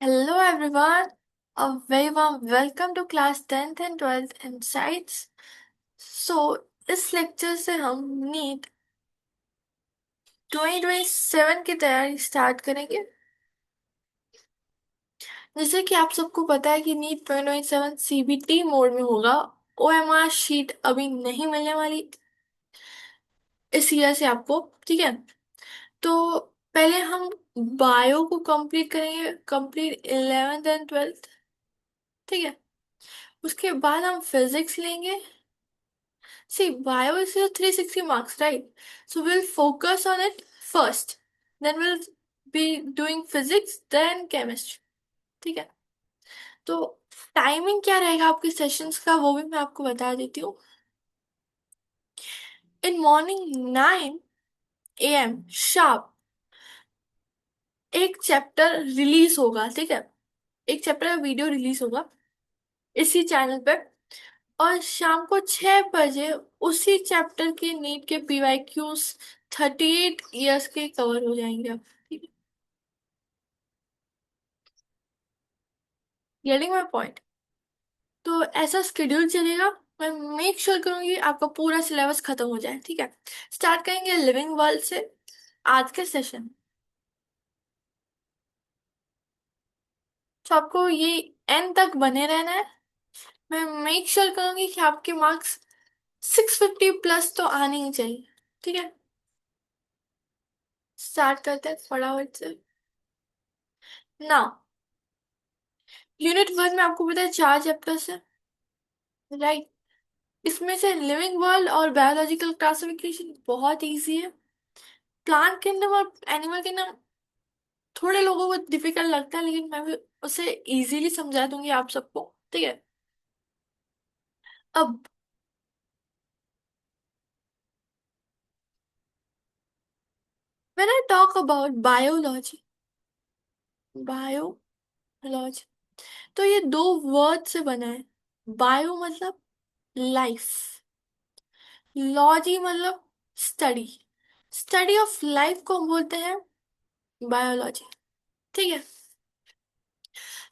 Hello everyone, a very warm welcome to class 10th and 12th Insights. इस lecture से हम NEET 2027 की तैयारी स्टार्ट करेंगे। जैसे कि आप सबको पता है कि नीट 2027 सीबीटी मोड में होगा। ओएमआर शीट अभी नहीं मिलने वाली इस ईयर से आपको, ठीक है। तो पहले हम बायो को कंप्लीट करेंगे, कंप्लीट 11th एंड 12th, ठीक है। उसके बाद हम फिजिक्स लेंगे। See, bio is your 360 marks, right? So we'll focus on it first. Then we'll be doing physics, then chemistry. ठीक है। तो टाइमिंग क्या रहेगा आपके सेशंस का वो भी मैं आपको बता देती हूँ। इन मॉर्निंग 9 AM शार्प एक चैप्टर रिलीज होगा, ठीक है। एक चैप्टर का वीडियो रिलीज होगा इसी चैनल पे। और शाम को 6 बजे उसी चैप्टर के नीट के PYQs 38 years के कवर हो जाएंगे अब, ठीक है। Getting my point. तो ऐसा स्केड्यूल चलेगा। मैं मेक श्योर करूंगी आपका पूरा सिलेबस खत्म हो जाए, ठीक है। स्टार्ट करेंगे लिविंग वर्ल्ड से आज के सेशन। तो आपको ये एंड तक बने रहना है। मैं मेक श्योर करूंगी कि आपके मार्क्स 650+ तो आने ही चाहिए, ठीक है। स्टार्ट करते हैं फटाफट से। नाउ यूनिट 1 में आपको पता है 4 चैप्टर्स है, राइट। इसमें से लिविंग वर्ल्ड और बायोलॉजिकल क्लासिफिकेशन बहुत इजी है। प्लांट किंगडम और एनिमल किंगडम थोड़े लोगों को डिफिकल्ट लगता है, लेकिन मैं भी उसे इजीली समझा दूंगी आप सबको, ठीक है। अब when I talk about biology, biology तो ये दो वर्ड से बना है। बायो मतलब लाइफ, लॉजी मतलब स्टडी। स्टडी ऑफ लाइफ को हम बोलते हैं बायोलॉजी, ठीक है।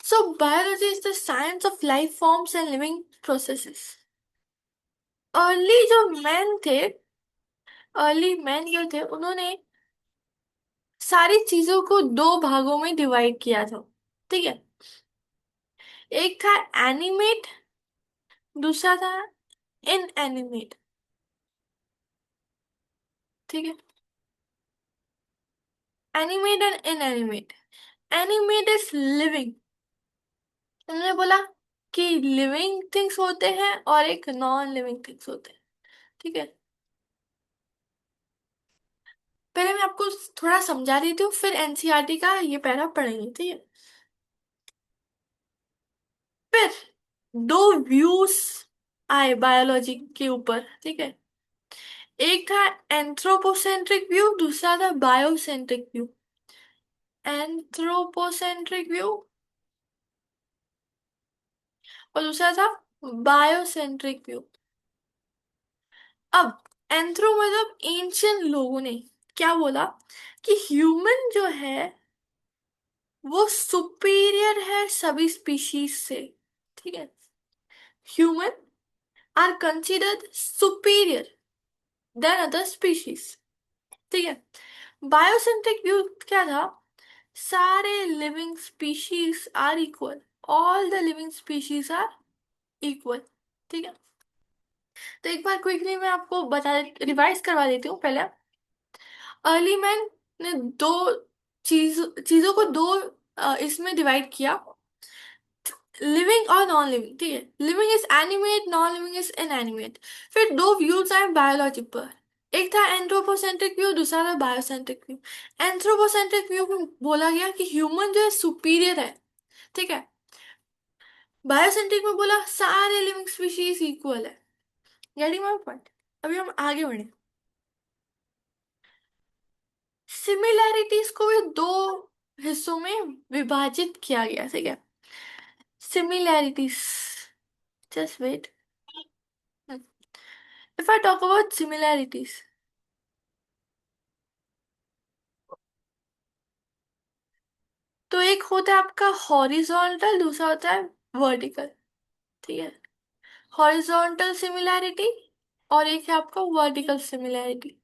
So biology is the science of life forms and living processes. Early जो मैन थे, अर्ली मैन जो थे उन्होंने सारी चीजों को दो भागों में डिवाइड किया था, ठीक है। एक था एनिमेट, दूसरा था इनएनिमेट, ठीक है। Animate and inanimate. Animate is living. उन्होंने बोला कि लिविंग थिंग्स होते हैं और एक नॉन लिविंग थिंग्स होते हैं, ठीक है। पहले मैं आपको थोड़ा समझा देती हूँ, फिर एनसीईआरटी का ये पैरा पढ़ेंगे, ठीक है। फिर दो व्यूज आए बायोलॉजी के ऊपर, ठीक है। एक था एंथ्रोपोसेंट्रिक व्यू, दूसरा था बायोसेंट्रिक व्यू। एंथ्रोपोसेंट्रिक व्यू और दूसरा था बायोसेंट्रिक व्यू। अब एंथ्रो मतलब एंशियंट लोगों ने क्या बोला कि ह्यूमन जो है वो सुपीरियर है सभी स्पीशीज से, ठीक है। Human are considered superior than other species, ठीक है। बायोसेंट्रिक व्यू क्या था? सारे living species are equal, all the living species are equal, ठीक है। तो एक बार क्विकली मैं आपको बता रिवाइज करवा देती हूँ पहले। अर्ली मैन ने दो चीजों को दो इसमें डिवाइड किया, लिविंग और नॉन लिविंग, ठीक है। Living is animate, non living is inanimate. फिर दो व्यूज आए बायोलॉजी पर। एक था एंथ्रोपोसेंट्रिक व्यू, दूसरा था बायोसेंट्रिक व्यू। एंथ्रोपोसेंट्रिक व्यू में बोला गया कि ह्यूमन जो है सुपीरियर है, ठीक है। बायोसेंट्रिक में बोला सारे लिविंग स्पीशीज इक्वल है। Getting my point? अभी हम आगे बढ़े। सिमिलैरिटीज को भी दो हिस्सों में विभाजित किया गया, ठीक है। Similarities, just wait. If I talk about similarities, तो एक होता है आपका हॉरिजॉन्टल, दूसरा होता है वर्टिकल। ठीक है, हॉरिजॉन्टल सिमिलैरिटी और एक है आपका वर्टिकल सिमिलैरिटी।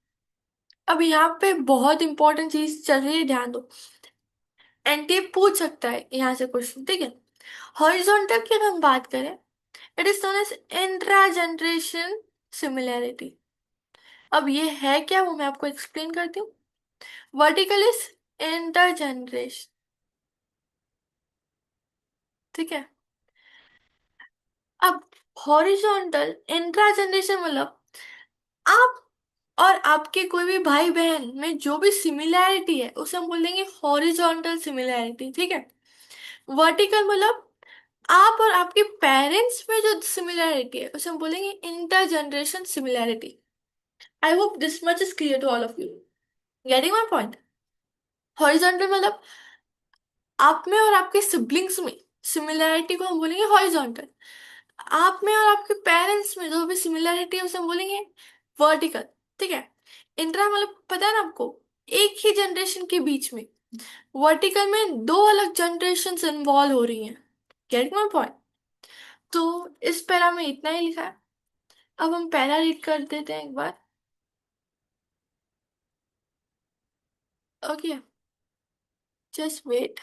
अब यहाँ पे बहुत इंपॉर्टेंट चीज चल रही है, ध्यान दो। एनटीए पूछ सकता है यहाँ से क्वेश्चन, ठीक है। हॉरिजॉन्टल की अगर हम बात करें, it is known as intra generation similarity. अब ये है क्या, वो मैं आपको एक्सप्लेन करती हूँ। वर्टिकल इज इंटर जनरेशन, ठीक है। अब हॉरिजॉन्टल इंट्रा जनरेशन मतलब आप और आपके कोई भी भाई बहन में जो भी सिमिलैरिटी है उसे हम बोल देंगे हॉरिजॉन्टल सिमिलैरिटी, ठीक है। वर्टिकल मतलब आप और आपके पेरेंट्स में जो सिमिलैरिटी है उसे हम बोलेंगे inter generation similarity. I hope this much is clear to all of you, getting my point. Horizontal मतलब आप में और आपके सिबलिंग्स में सिमिलैरिटी को हम बोलेंगे हॉरिजॉन्टल। आप में और आपके पेरेंट्स में जो भी सिमिलैरिटी है उसे हम बोलेंगे वर्टिकल, ठीक है। इंट्रा मतलब पता है ना आपको, एक ही जनरेशन के बीच में। वर्टिकल में दो अलग जनरेशन इन्वॉल्व हो रही हैं, गेट माई पॉइंट। तो इस पैरा में इतना ही लिखा है। अब हम पैरा रीड कर देते हैं एक बार। Okay, just wait.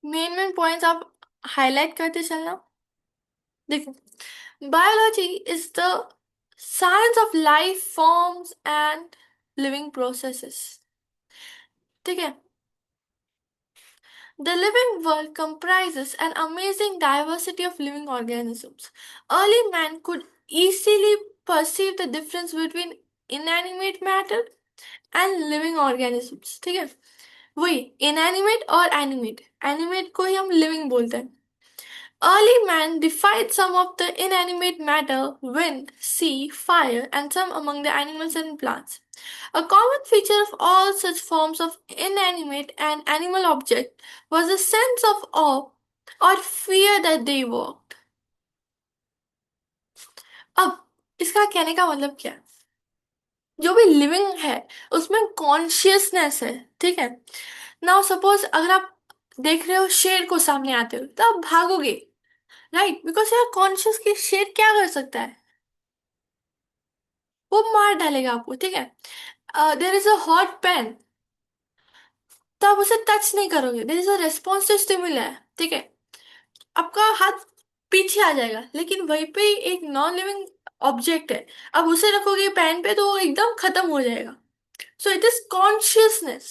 Main main points आप हाईलाइट करते चलना। देखो, biology is the science of life forms and living processes, ठीक है। The living world comprises an amazing diversity of living organisms. Early man could easily perceive the difference between inanimate matter and living organisms, ठीक है। वही inanimate और animate, animate को ही हम living बोलते हैं। Early man defied some of the inanimate matter, wind, sea, fire, and some among the animals and plants. A common feature of all such forms of inanimate and animal objects was a sense of awe or fear that they evoked. अब इसका कहने का मतलब क्या है? जो भी living है उसमें कॉन्शियसनेस है, ठीक है। नाउ सपोज अगर आप देख रहे हो शेर को सामने आते हो तो आप भागोगे, राइट, बिकॉज यार कॉन्शियस कि शेर क्या कर सकता है, वो मार डालेगा आपको, ठीक है। There is a hot pan, तो आप उसे टच नहीं करोगे, देर इज अ रेस्पॉन्सिव स्टिमुला है, ठीक है। आपका हाथ पीछे आ जाएगा, लेकिन वहीं पे एक नॉन लिविंग ऑब्जेक्ट है, अब उसे रखोगे पेन पे तो वो एकदम खत्म हो जाएगा। सो इट इज कॉन्शियसनेस।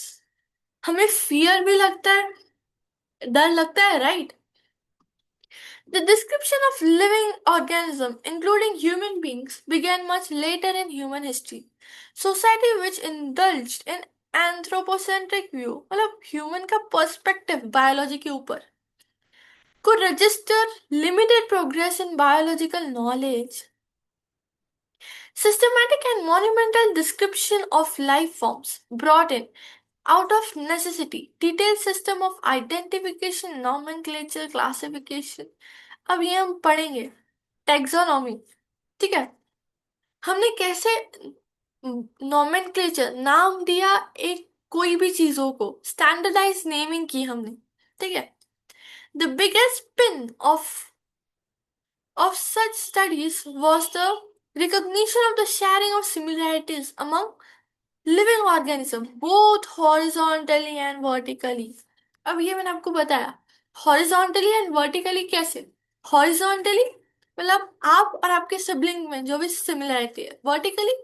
हमें फियर भी लगता है, डर लगता है, right. The description of living organism, including human beings, began much later in human history. Society which indulged in anthropocentric view, मतलब human का perspective biology के ऊपर, could register limited progress in biological knowledge. Systematic and monumental description of life forms brought in out of necessity, detailed system of identification, nomenclature, classification। अब ये हम पढ़ेंगे taxonomy, ठीक है। हमने कैसे नोमेनक्लेचर नाम दिया, एक कोई भी चीजों को स्टैंडर्डाइज नेमिंग की हमने, ठीक है। The biggest pin of such studies was the recognition of the sharing of similarities among living organisms, both horizontally and vertically। अब ये मैंने आपको बताया हॉरिजॉन्टली एंड वर्टिकली कैसे। हॉरिजॉन्टली मतलब आप और आपके सिबलिंग में जो भी सिमिलरिटी है, वर्टिकली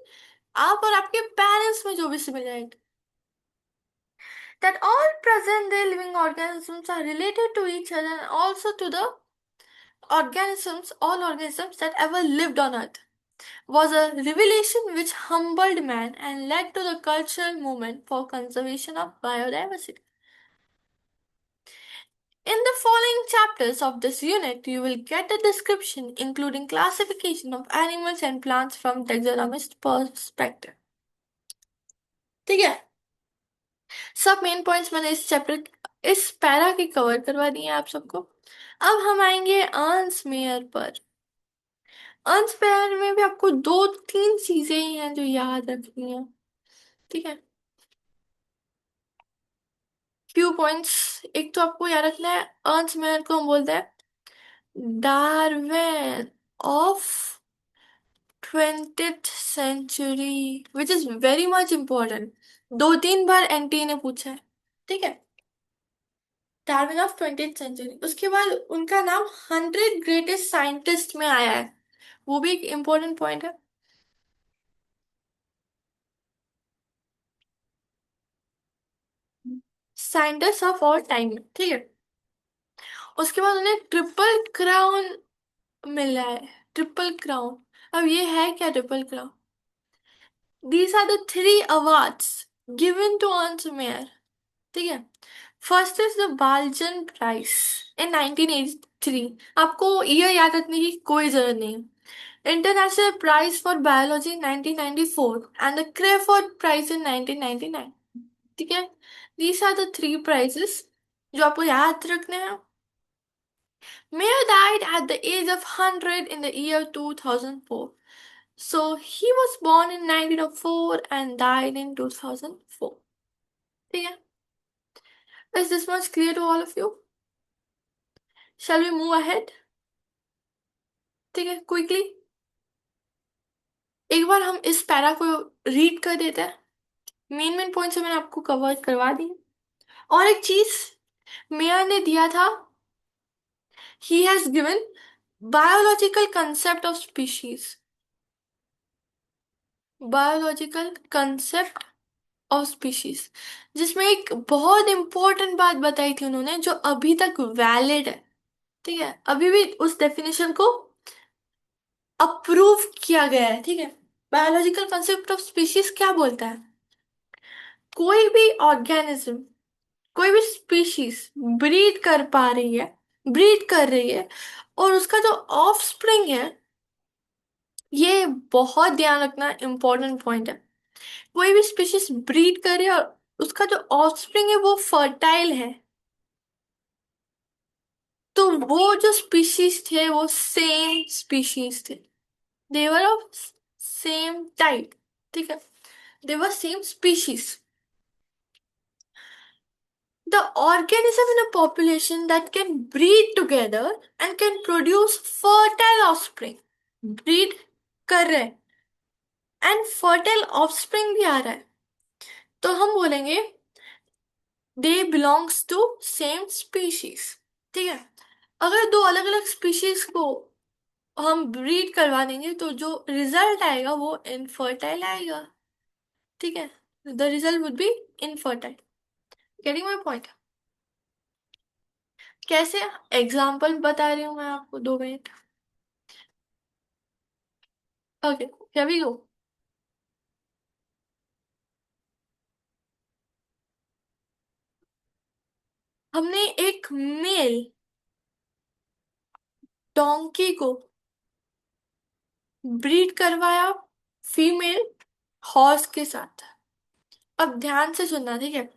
आप और आपके पेरेंट्स में जो भी similarity, that all present day living organisms are related to each other and also to the organisms, all organisms that ever lived on earth, was a revelation which humbled man and led to the cultural movement for conservation of biodiversity. In the following chapters of this unit, you will get a description including classification of animals and plants from taxonomist perspective। ठीक है, सब main points मैंने इस chapter, इस para की cover करवा दिए आप सबको। अब हम आएंगे अर्न्स मेयर पर। अर्न्स मेयर में भी आपको दो तीन चीजें ही हैं जो याद रखनी है, ठीक है। पॉइंट्स। एक तो आपको याद रखना है, अर्न्स्ट मेयर को हम बोलते हैं Darwin of 20th century, which is very much important. 2-3 bar NTA ने पूछा है। ठीक है, डार्विन ऑफ 20th century। उसके बाद उनका नाम 100 ग्रेटेस्ट साइंटिस्ट में आया है, वो भी एक इम्पोर्टेंट पॉइंट है। साइंटिस्ट ऑफ ऑल टाइम, ठीक है। उसके बाद उन्हें ट्रिपल क्राउन मिला है, ट्रिपल क्राउन। अब ये है क्या triple crown? These are the 3 awards given to Ernst Mayr. ठीक है, first is the Balzan prize in 1983। आपको ईयर याद रखने की कोई जरूरत नहीं। International prize for biology 1994 and the Crafoord prize in 1999। ठीक है, दीज आर द 3 प्राइजेस जो आपको याद रखने हैं। Mayer died at the age of 100 in the year 2004. So he was born in 1904 and died in 2004. ठीक है, is this much clear to all of you? Shall we move ahead? ठीक है, quickly एक बार हम इस पैरा को read कर देते हैं। मेन मेन पॉइंट्स मैंने आपको कवर करवा दी। और एक चीज मेयर ने दिया था, he has given biological concept of species, biological concept of species, जिसमें एक बहुत इंपॉर्टेंट बात बताई थी उन्होंने जो अभी तक वैलिड है। ठीक है, अभी भी उस डेफिनेशन को अप्रूव किया गया है। ठीक है, बायोलॉजिकल कंसेप्ट ऑफ स्पीशीज क्या बोलता है? कोई भी ऑर्गेनिज्म, कोई भी स्पीशीज ब्रीड कर पा रही है, ब्रीड कर रही है, और उसका जो ऑफ स्प्रिंग है, ये बहुत ध्यान रखना इंपॉर्टेंट पॉइंट है। कोई भी स्पीशीज ब्रीड कर रही है और उसका जो ऑफ स्प्रिंग है वो फर्टाइल है, तो वो जो स्पीशीज थे वो सेम स्पीशीज थे, देवर ऑफ सेम टाइप। ठीक है, they're same species. The organism in a population that can breed together and can produce fertile offspring, breed कर रहे हैं एंड फर्टाइल ऑफस्प्रिंग भी आ रहा है, तो हम बोलेंगे they belongs to same species. ठीक है, अगर दो अलग अलग स्पीशीज को हम ब्रीड करवा देंगे तो जो रिजल्ट आएगा वो इनफर्टाइल आएगा। ठीक है, the result would be infertile. Getting my point? कैसे? एग्जाम्पल बता रही हूँ मैं आपको, 2 minute. Okay, here we go. हमने एक मेल डोंकी को ब्रीड करवाया फीमेल हॉर्स के साथ। अब ध्यान से सुनना, ठीक है।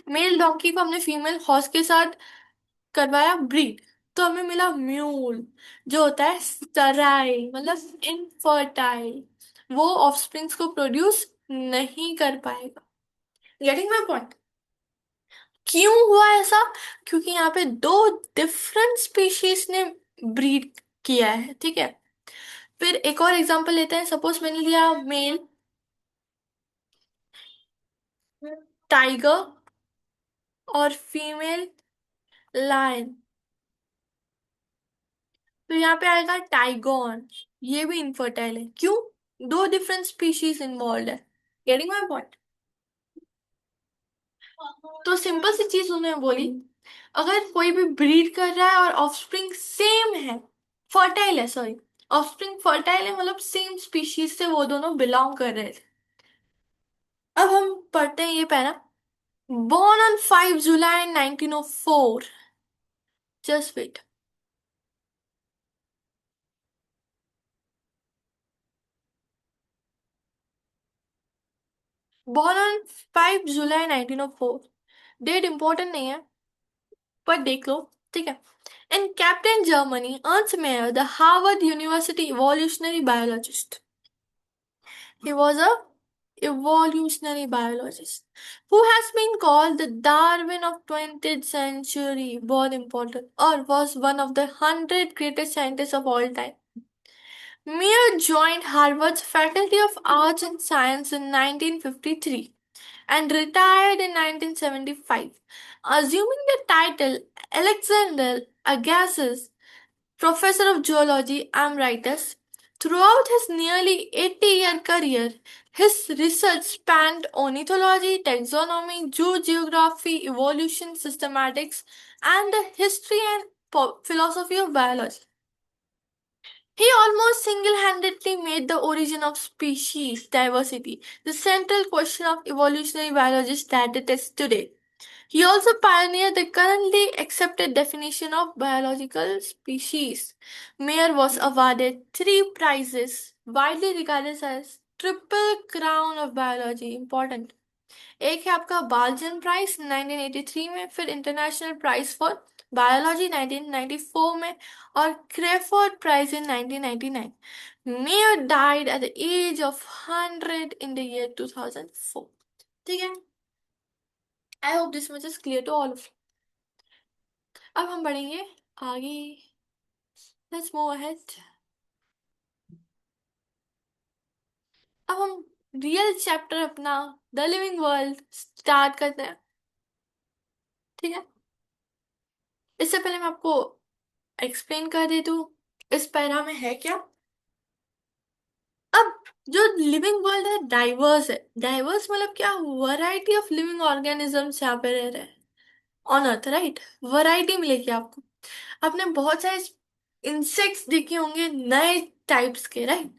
मेल डोंकी को हमने फीमेल हॉर्स के साथ करवाया ब्रीड, तो हमें मिला म्यूल, जो होता है स्टराइल, मतलब इनफर्टाइल। वो ऑफस्प्रिंग्स को प्रोड्यूस नहीं कर पाएगा। Getting my point? क्यों हुआ ऐसा? क्योंकि यहाँ पे 2 डिफरेंट स्पीशीज ने ब्रीड किया है। ठीक है, फिर एक और एग्जांपल लेते हैं। सपोज मैंने लिया मेल टाइगर और फीमेल लायन, तो यहाँ पे आएगा टाइगॉन। ये भी इनफर्टाइल है, क्यों? 2 डिफरेंट स्पीशीज इन्वॉल्व है। Getting my point? तो सिंपल सी चीज उन्होंने बोली, अगर कोई भी ब्रीड कर रहा है और ऑफस्प्रिंग सेम है, फर्टाइल है, सॉरी, ऑफस्प्रिंग फर्टाइल है, मतलब सेम स्पीशीज से वो दोनों बिलोंग कर रहे थे। अब हम पढ़ते हैं ये para. Born on 5 July 1904. Just wait. Born on 5 July 1904. Date important नहीं है, पर देख लो। ठीक है, in captain Germany, Ernst mayor, the Harvard university evolutionary biologist. He was a evolutionary biologist who has been called the Darwin of 20th century. बहुत important. और was one of the 100 greatest scientists of all time. Meir joined Harvard's Faculty of Arts and Science in 1953 and retired in 1975, assuming the title Alexander Agassiz Professor of Geology Emeritus. Throughout his nearly 80-year career, his research spanned ornithology, taxonomy, geography, evolution, systematics, and the history and philosophy of biology. He almost single-handedly made the origin of species diversity the central question of evolutionary biology that it is today. He also pioneered the currently accepted definition of biological species. Mayer was awarded three prizes, widely regarded as Triple Crown of Biology. Important. एक है आपका बाल्जन prize 1983 में, फिर international prize for biology 1994 में, और क्रेफोर्ड prize in 1999. Mayer died at the age of 100 in the year 2004. ठीक है. I hope this much is clear to all of you. अब हम बढ़ेंगे आगे. Let's move ahead. अब हम रियल चैप्टर अपना द लिविंग वर्ल्ड स्टार्ट करते हैं. ठीक है. इससे पहले मैं आपको एक्सप्लेन कर देती हूँ इस पैरा में है क्या. अब जो लिविंग वर्ल्ड है डाइवर्स है. डाइवर्स मतलब क्या, वैरायटी ऑफ लिविंग ऑर्गेनिजम्स यहाँ पे रह रहे हैं ऑन अर्थ, राइट. वैरायटी मिलेगी आपको. आपने बहुत सारे इंसेक्ट्स देखे होंगे नए टाइप्स के, राइट.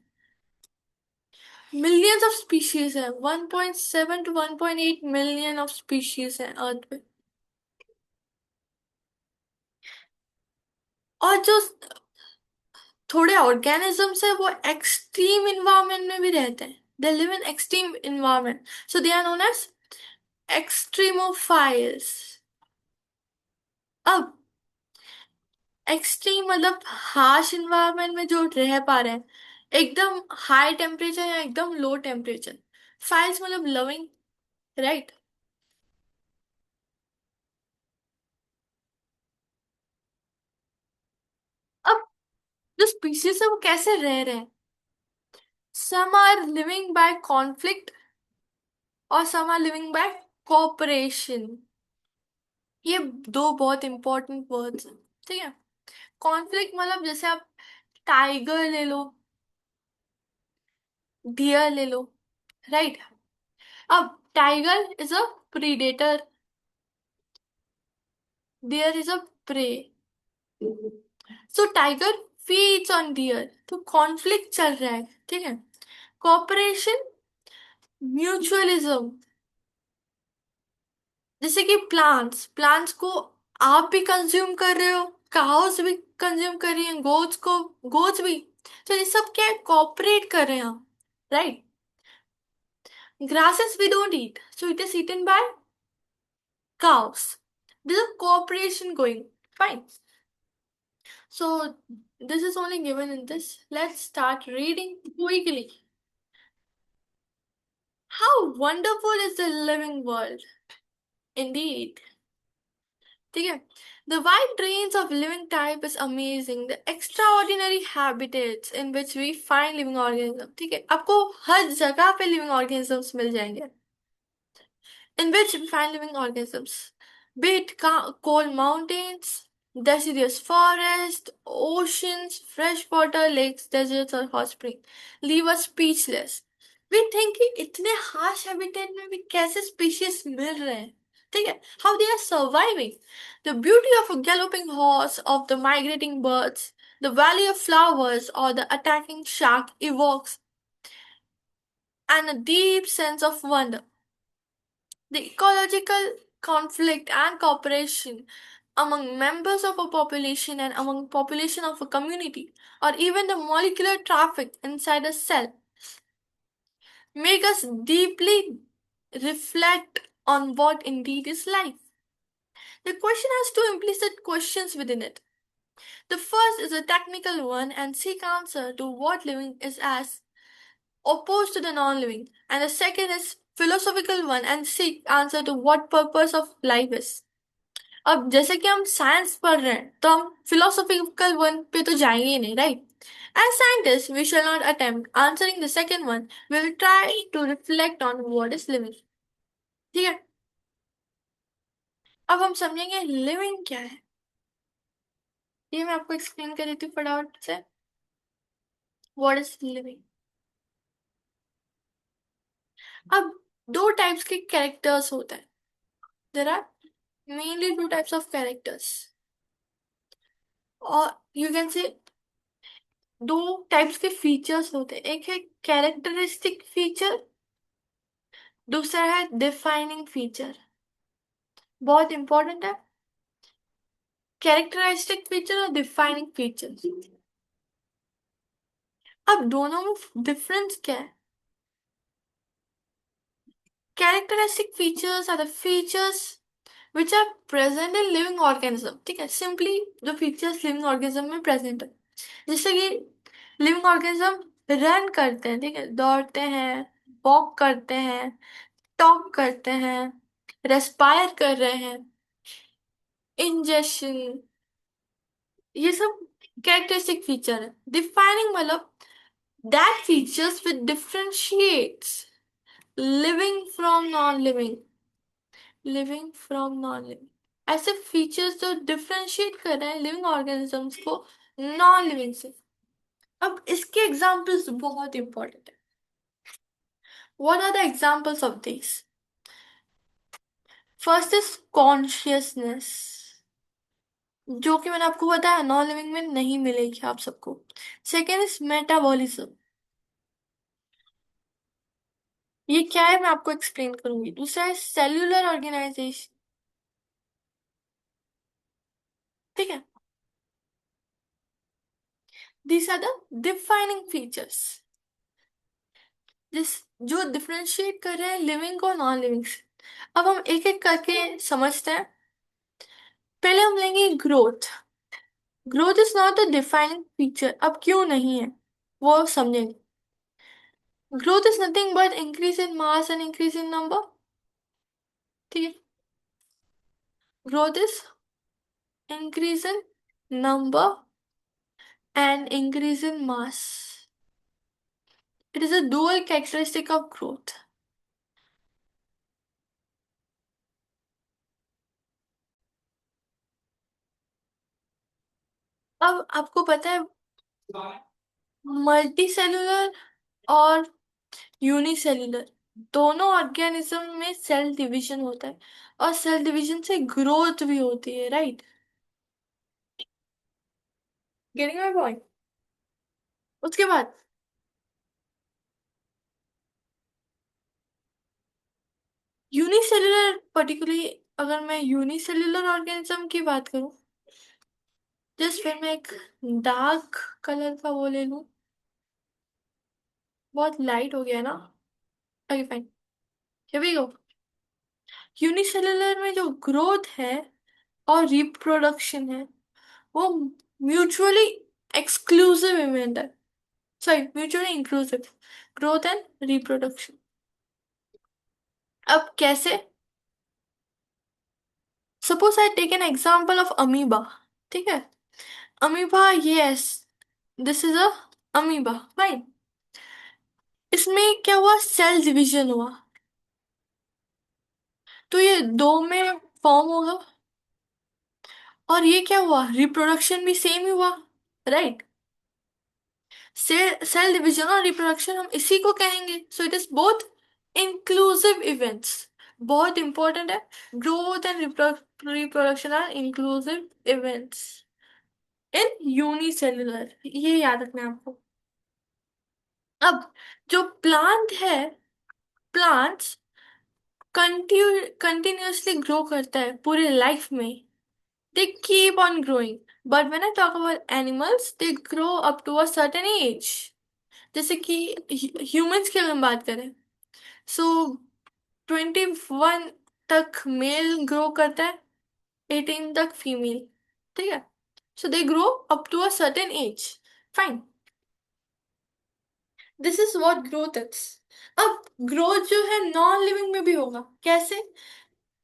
मिलियंस ऑफ स्पीशीज है, 1.7 to 1.8 मिलियन ऑफ स्पीशीज है अर्थ पे. और जो थोड़े ऑर्गेनिजम्स है वो एक्सट्रीम इन्वायरमेंट में भी रहते हैं. They live in extreme environment, so they are known as extremophiles. अब एक्सट्रीम मतलब हार्श इन्वायरमेंट में जो रह पा रहे हैं, एकदम हाई टेम्परेचर या एकदम लो टेम्परेचर. फाइल्स मतलब लविंग, राइट. अब जो स्पीशीज है वो कैसे रह रहे हैं. Some are living by conflict और some are living by cooperation. ये दो बहुत इंपॉर्टेंट वर्ड्स हैं. ठीक है. कॉन्फ्लिक्ट मतलब जैसे आप टाइगर ले लो, डियर ले लो, राइट. अब tiger is a predator, deer is a prey. So tiger feeds on deer, तो कॉन्फ्लिक्ट चल रहा है. ठीक है. Cooperation, mutualism. जैसे कि प्लांट्स प्लांट्स को आप भी कंज्यूम कर रहे हो, काउस भी कंज्यूम कर रही हैं, गोट्स भी. तो ये सब क्या है, कॉपरेट कर रहे हैं हम, right. Grasses we don't eat, so it is eaten by cows. There's a cooperation going. Fine. So this is only given in this. Let's start reading quickly. How wonderful is the living world? Indeed. ठीक है. The wide range of living type is amazing. The extraordinary habitats in which we find living organisms. ठीक है. आपको हर जगह पे living organisms मिल जाएंगे. In which we find living organisms, be it cold mountains, deciduous forest, oceans, freshwater lakes, deserts, or hot springs, leave us speechless. We think कि इतने harsh habitat में भी कैसे species मिल रहे हैं. ठीक है. How they are surviving. The beauty of a galloping horse, of the migrating birds, the valley of flowers, or the attacking shark evokes and a deep sense of wonder. The ecological conflict and cooperation among members of a population and among population of a community, or even the molecular traffic inside a cell, make us deeply reflect on what indeed is life. The question has two implicit questions within it. The first is a technical one and seek answer to what living is as opposed to the non-living. And the second is philosophical one and seek answer to what purpose of life is. अब जैसे कि हम science पढ़ रहे हैं तो हम philosophical one पे तो जाएंगे ही नहीं, right? As scientist we shall not attempt answering the second one, we will try to reflect on what is living. ठीक है, अब हम समझेंगे लिविंग क्या है। ये मैं आपको एक्सप्लेन कर देती हूँ फटाफट से। What is living? अब दो टाइप्स के कैरेक्टर्स होते हैं। There are mainly two types of characters, और यू कैन से दो टाइप्स के फीचर्स होते हैं। एक है कैरेक्टरिस्टिक फीचर, दूसरा है डिफाइनिंग फीचर। बहुत इंपॉर्टेंट है, कैरेक्टरिस्टिक फीचर और डिफाइनिंग फीचर। अब दोनों में डिफरेंस क्या है? Characteristic features are the features which are present in living organism. ठीक है, सिंपली जो फीचर्स लिविंग ऑर्गेनिज्म में प्रेजेंट है, जैसे कि लिविंग ऑर्गेनिज्म रन करते हैं, ठीक है, दौड़ते हैं, वॉक करते हैं, टॉक करते हैं, रेस्पायर कर रहे हैं, इंजेक्शन, ये सब कैरेक्टरिस्टिक फीचर है। डिफाइनिंग मतलब that features with differentiates living from non living, living from non living. ऐसे फीचर्स जो डिफरेंशिएट कर रहे हैं लिविंग ऑर्गेनिजम्स को नॉन लिविंग से। अब इसके एग्जांपल्स बहुत इंपॉर्टेंट है। What are the examples of this? First is consciousness, जो कि मैंने आपको बताया नॉन लिविंग में नहीं मिलेगी आप सबको। सेकेंड इज मेटाबॉलिज्म, ये क्या है मैं आपको एक्सप्लेन करूंगी। दूसरा है सेल्यूलर ऑर्गेनाइजेशन। ठीक है, this are the defining features, जिस जो डिफरेंशिएट कर रहे हैं लिविंग को नॉन लिविंग से। अब हम एक एक करके समझते हैं। पहले हम लेंगे growth. Growth is not the defining feature. अब क्यों नहीं है वो समझेंगे। Growth is nothing but increase in mass and increase in number. ठीक है, growth is increase in number and increase in mass. It is a dual characteristic of growth. अब आपको पता है मल्टी सेलुलर और यूनिसेलुलर दोनों ऑर्गेनिज्म में cell division होता है, और सेल डिवीजन से ग्रोथ भी होती है, राइट? Getting my point? उसके बाद यूनिसेलुलर, पर्टिकुलरली अगर मैं यूनिसेलुलर ऑर्गेनिज्म की बात करूं, जस्ट फिर मैं एक डार्क कलर का वो ले लूं। बहुत लाइट हो गया ना? Okay fine, here we go. Unicellular में जो ग्रोथ है और रिप्रोडक्शन है वो म्यूचुअली एक्सक्लूसिव इवेंट है। Sorry, mutually inclusive, growth and reproduction. अब कैसे? Suppose I take an example of amoeba. ठीक है, amoeba, yes, this is a amoeba, right? इसमें क्या हुआ? सेल डिवीजन हुआ, तो ये दो में फॉर्म होगा। और ये क्या हुआ? रिप्रोडक्शन भी सेम ही हुआ, राइट? सेल डिवीजन और रिप्रोडक्शन हम इसी को कहेंगे। So it is both inclusive events. बहुत इंपॉर्टेंट है, growth and reproduction are inclusive events in unicellular, ये याद रखना है आपको। अब जो प्लांट है, प्लांट्स कंटिन्यूअसली ग्रो करता है पूरे लाइफ में, they keep on growing. But when I talk about animals, they grow up to a certain age. जैसे कि ह्यूमंस की अगर हम बात करें, सो 21 तक मेल ग्रो करता है, 18 तक फीमेल। ठीक है, so they grow up to a certain age, fine. This is what growth is. अब ग्रोथ जो है नॉन लिविंग में भी होगा, कैसे?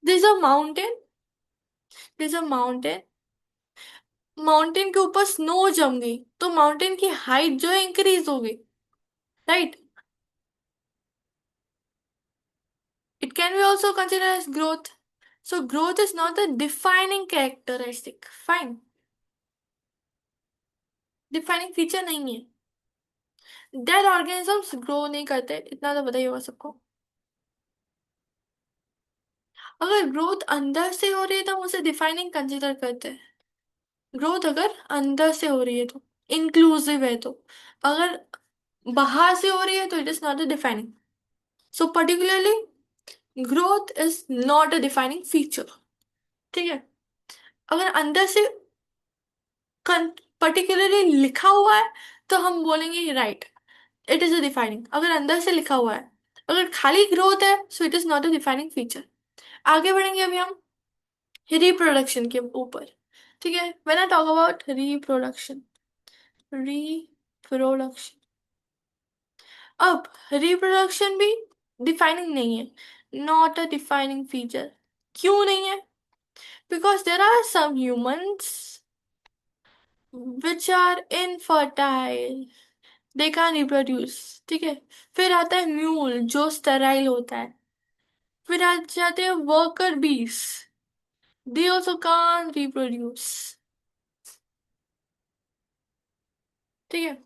This a mountain, this a mountain, mountain के ऊपर स्नो जम गई तो माउंटेन की हाइट जो है इंक्रीज हो गई, right? It can be also consider as growth. So growth is not the defining characteristic, fine, defining feature नहीं है। डेड ऑर्गेनिजम्स ग्रो नहीं करते, इतना तो बताइए होगा सबको। अगर ग्रोथ अंदर से हो रही है तो हम उसे डिफाइनिंग कंसिडर करते हैं। ग्रोथ अगर अंदर से हो रही है तो, इंक्लूसिव है तो, अगर बाहर से हो रही है तो it is not a defining. So particularly growth is not a defining feature, ठीक है? अगर अंदर से पर्टिकुलरली लिखा हुआ है तो हम बोलेंगे right, it is a defining. अगर अंदर से लिखा हुआ है, अगर खाली ग्रोथ है so it is not a defining feature. आगे बढ़ेंगे अभी हम रिप्रोडक्शन के ऊपर, ठीक है? When I talk about reproduction, reproduction, अब रिप्रोडक्शन भी डिफाइनिंग नहीं है, नॉट अ डिफाइनिंग फीचर। क्यों नहीं है? Because there are some humans which are infertile, they can reproduce, ठीक है? फिर आता है म्यूल जो स्टेराइल होता है। फिर आ जाते हैं वर्कर बीस, दे ऑल्सो कान रिप्रोड्यूस, ठीक है?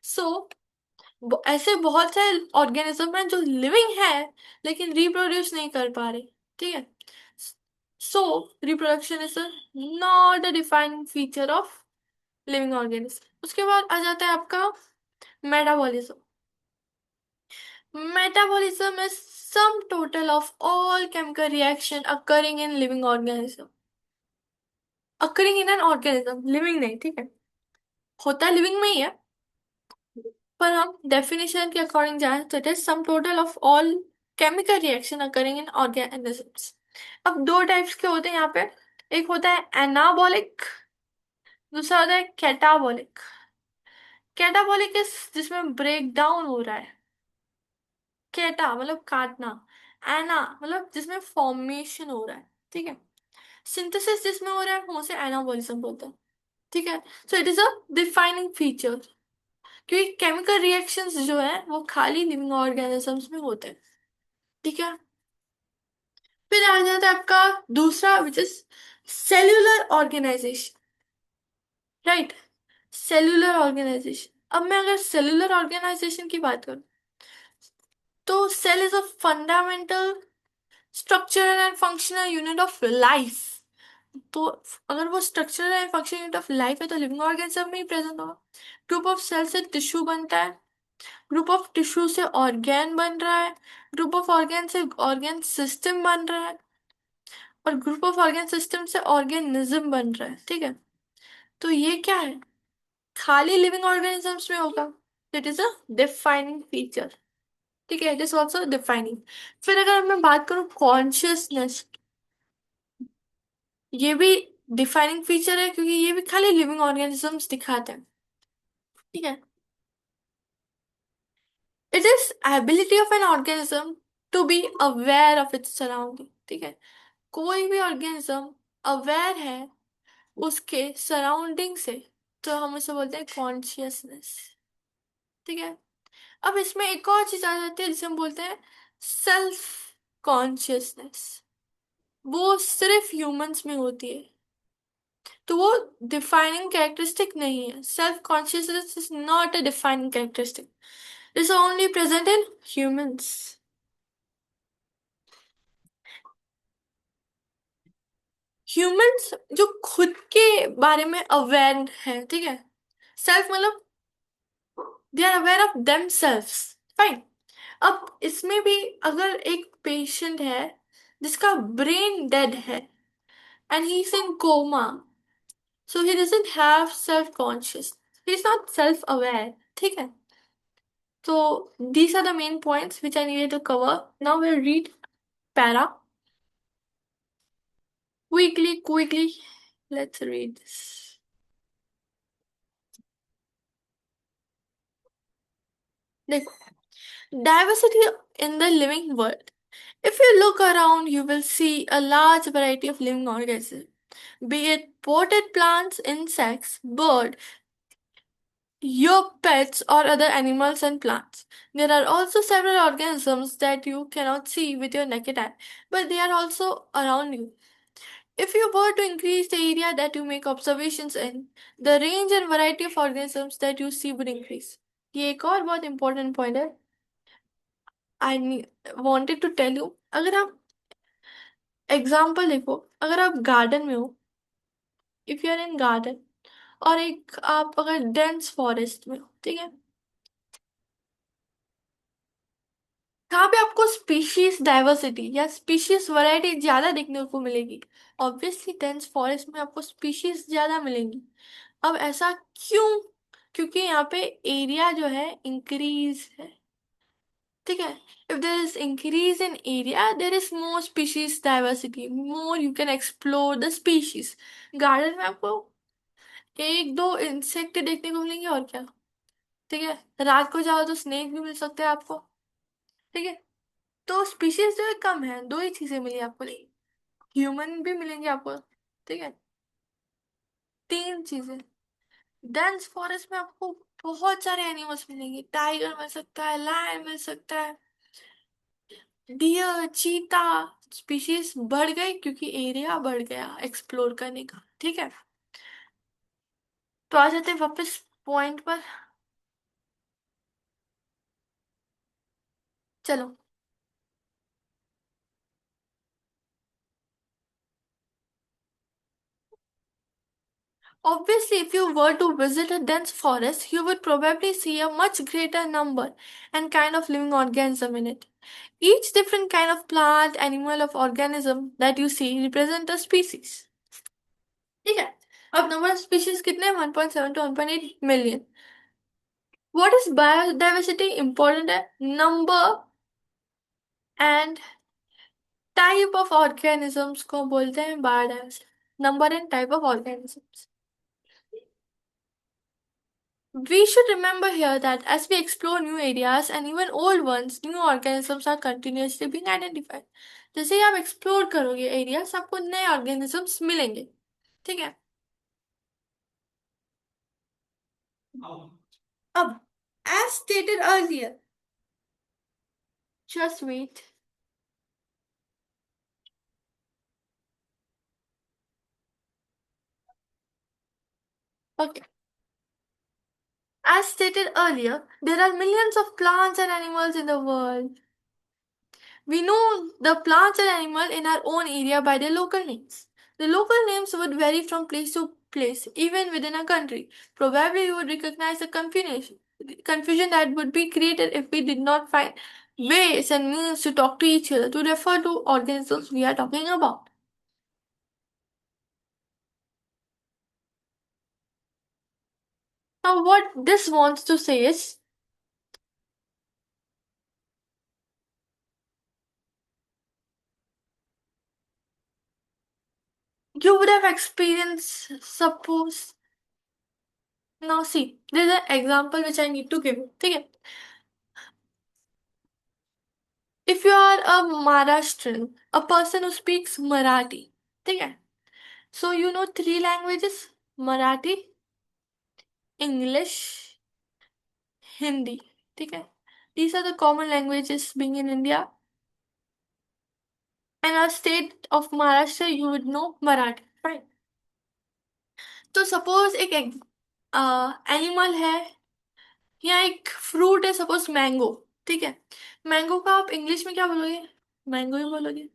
सो ऐसे बहुत सारे ऑर्गेनिज्म हैं जो लिविंग है लेकिन रिप्रोड्यूस नहीं कर पा रहे, ठीक है? सो reproduction is not a defining feature of living organism. उसके बाद आ जाता है आपका metabolism. Metabolism is sum total of all chemical reaction occurring in living organism. Occurring in an organism, living नहीं, ठीक है? होता लिविंग में ही है, पर हम डेफिनेशन के अकॉर्डिंग जाए तो it is sum total of all chemical reaction occurring in organisms. अब दो टाइप्स के होते हैं यहाँ पे, एक होता है एनाबॉलिक, दूसरा होता है कैटाबॉलिक। कैटाबॉलिक इज जिसमें ब्रेक डाउन हो रहा है, केटा मतलब काटना, एना मतलब जिसमें फॉर्मेशन हो रहा है, ठीक है? सिंथेसिस जिसमें हो रहा है हम उसे एनाबॉलिज्म बोलते हैं, ठीक है? So it is a defining feature, क्योंकि केमिकल रिएक्शंस जो है वो खाली लिविंग ऑर्गेनिजम्स में होते हैं, ठीक है? फिर आ जाता है आपका दूसरा which is cellular organisation, right? Cellular organisation. अब मैं अगर सेल्यूलर ऑर्गेनाइजेशन की बात करूं तो cell is a fundamental structural and functional unit of life. तो अगर वो structural and functional unit of life है तो लिविंग ऑर्गेनिज्म में ही प्रेजेंट होगा। ग्रुप ऑफ सेल से टिश्यू बनता है, ग्रुप ऑफ टिश्यू से ऑर्गेन बन रहा है, ग्रुप ऑफ ऑर्गेन से ऑर्गेन सिस्टम बन रहा है, और ग्रुप ऑफ ऑर्गेन सिस्टम से ऑर्गेनिज्म बन रहा है, ठीक है? तो ये क्या है? खाली लिविंग ऑर्गेनिजम्स में होगा, it is a defining feature, ठीक है? It is also defining. फिर अगर मैं बात करूं कॉन्शियसनेस, ये भी डिफाइनिंग फीचर है क्योंकि ये भी खाली लिविंग ऑर्गेनिजम्स दिखाते हैं, ठीक है? It is ability of an organism to be aware of its surrounding, ठीक है? कोई भी ऑर्गेनिज्म अवेयर है उसके सराउंडिंग से तो हम उसे बोलते हैं कॉन्शियसनेस, ठीक है? अब इसमें एक और चीज आ जाती है जिसे हम बोलते हैं सेल्फ कॉन्शियसनेस। वो सिर्फ ह्यूमंस में होती है, तो वो डिफाइनिंग कैरेक्टरिस्टिक नहीं है। Self consciousness is not a defining characteristic, it's only present in humans. Humans जो खुद के बारे में अवेयर है, ठीक है? सेल्फ मतलब they are aware of themselves, fine. अब इसमें भी अगर एक पेशेंट है जिसका ब्रेन डेड है and he is in coma, so he doesn't have self conscious, he is not self aware, ठीक है? So these are the main points which I needed to cover. Now we'll read para quickly. Let's read this. देखो, diversity in the living world. If you look around, you will see a large variety of living organisms, be it potted plants, insects, birds, your pets, or other animals and plants. There are also several organisms that you cannot see with your naked eye, but they are also around you. If you were to increase the area that you make observations in, the range and variety of organisms that you see would increase. ये एक और बहुत important point है. आई wanted to tell you, अगर आप example देखो, अगर आप गार्डन में हो, if you are in garden, और एक आप अगर डेंस फॉरेस्ट में हो, ठीक है, कहाँ पे आपको स्पीशीज डाइवर्सिटी या स्पीशीज वैरायटी ज्यादा देखने को मिलेगी? ऑब्वियसली डेंस फॉरेस्ट में आपको स्पीशीज ज्यादा मिलेंगी. अब ऐसा क्यों? क्योंकि यहाँ पे एरिया जो है इंक्रीज है, ठीक है. If there is increase in area, there is more species diversity, more you can explore the species. Garden में आपको एक दो इंसेक्ट देखने को मिलेंगे और क्या, ठीक है. रात को जाओ तो स्नेक भी मिल सकते हैं आपको, ठीक है. तो स्पीशीज जो है कम है, दो ही चीजें मिली आपको, नहीं, ह्यूमन भी मिलेंगे आपको, ठीक है. तीन चीजें. डेंस फॉरेस्ट में आपको बहुत सारे एनिमल्स मिलेंगे, टाइगर मिल सकता है, लायन मिल सकता है, डियर, चीता. स्पीशीज बढ़ गई क्योंकि एरिया बढ़ गया एक्सप्लोर करने का, ठीक है. तो आ जाते हैं वापस पॉइंट पर. चलो. Obviously, if you were to visit a dense forest, you would probably see a much greater number and kind of living organism in it. Each different kind of plant, animal, of organism that you see represent a species. ठीक है. अब number of species कितने हैं? 1.7 to 1.8 million. What is biodiversity? Important है. Number and type of organisms को बोलते हैं biodiversity. Number and type of organisms. We should remember here that as we explore new areas and even old ones, new organisms are continuously being identified. जैसे ही आप explore करोगे areas, आपको नए organisms मिलेंगे, ठीक है. अब, as stated earlier, just wait. Okay. As stated earlier, there are millions of plants and animals in the world. We know the plants and animals in our own area by their local names. The local names would vary from place to place, even within a country. Probably you would recognize the confusion that would be created if we did not find ways and means to talk to each other to refer to organisms we are talking about. Now, what this wants to say is, you would have experienced, suppose. Now, see, there's an example which I need to give you. Okay? If you are a Maharashtrian, a person who speaks Marathi, okay? So you know three languages: Marathi, English, Hindi, okay? These are the common languages being in India. And our state of Maharashtra, you would know Marathi, right? तो suppose एक animal है या एक fruit है, suppose mango, ठीक है. Mango का आप इंग्लिश में क्या बोलोगे? मैंगो ही बोलोगे.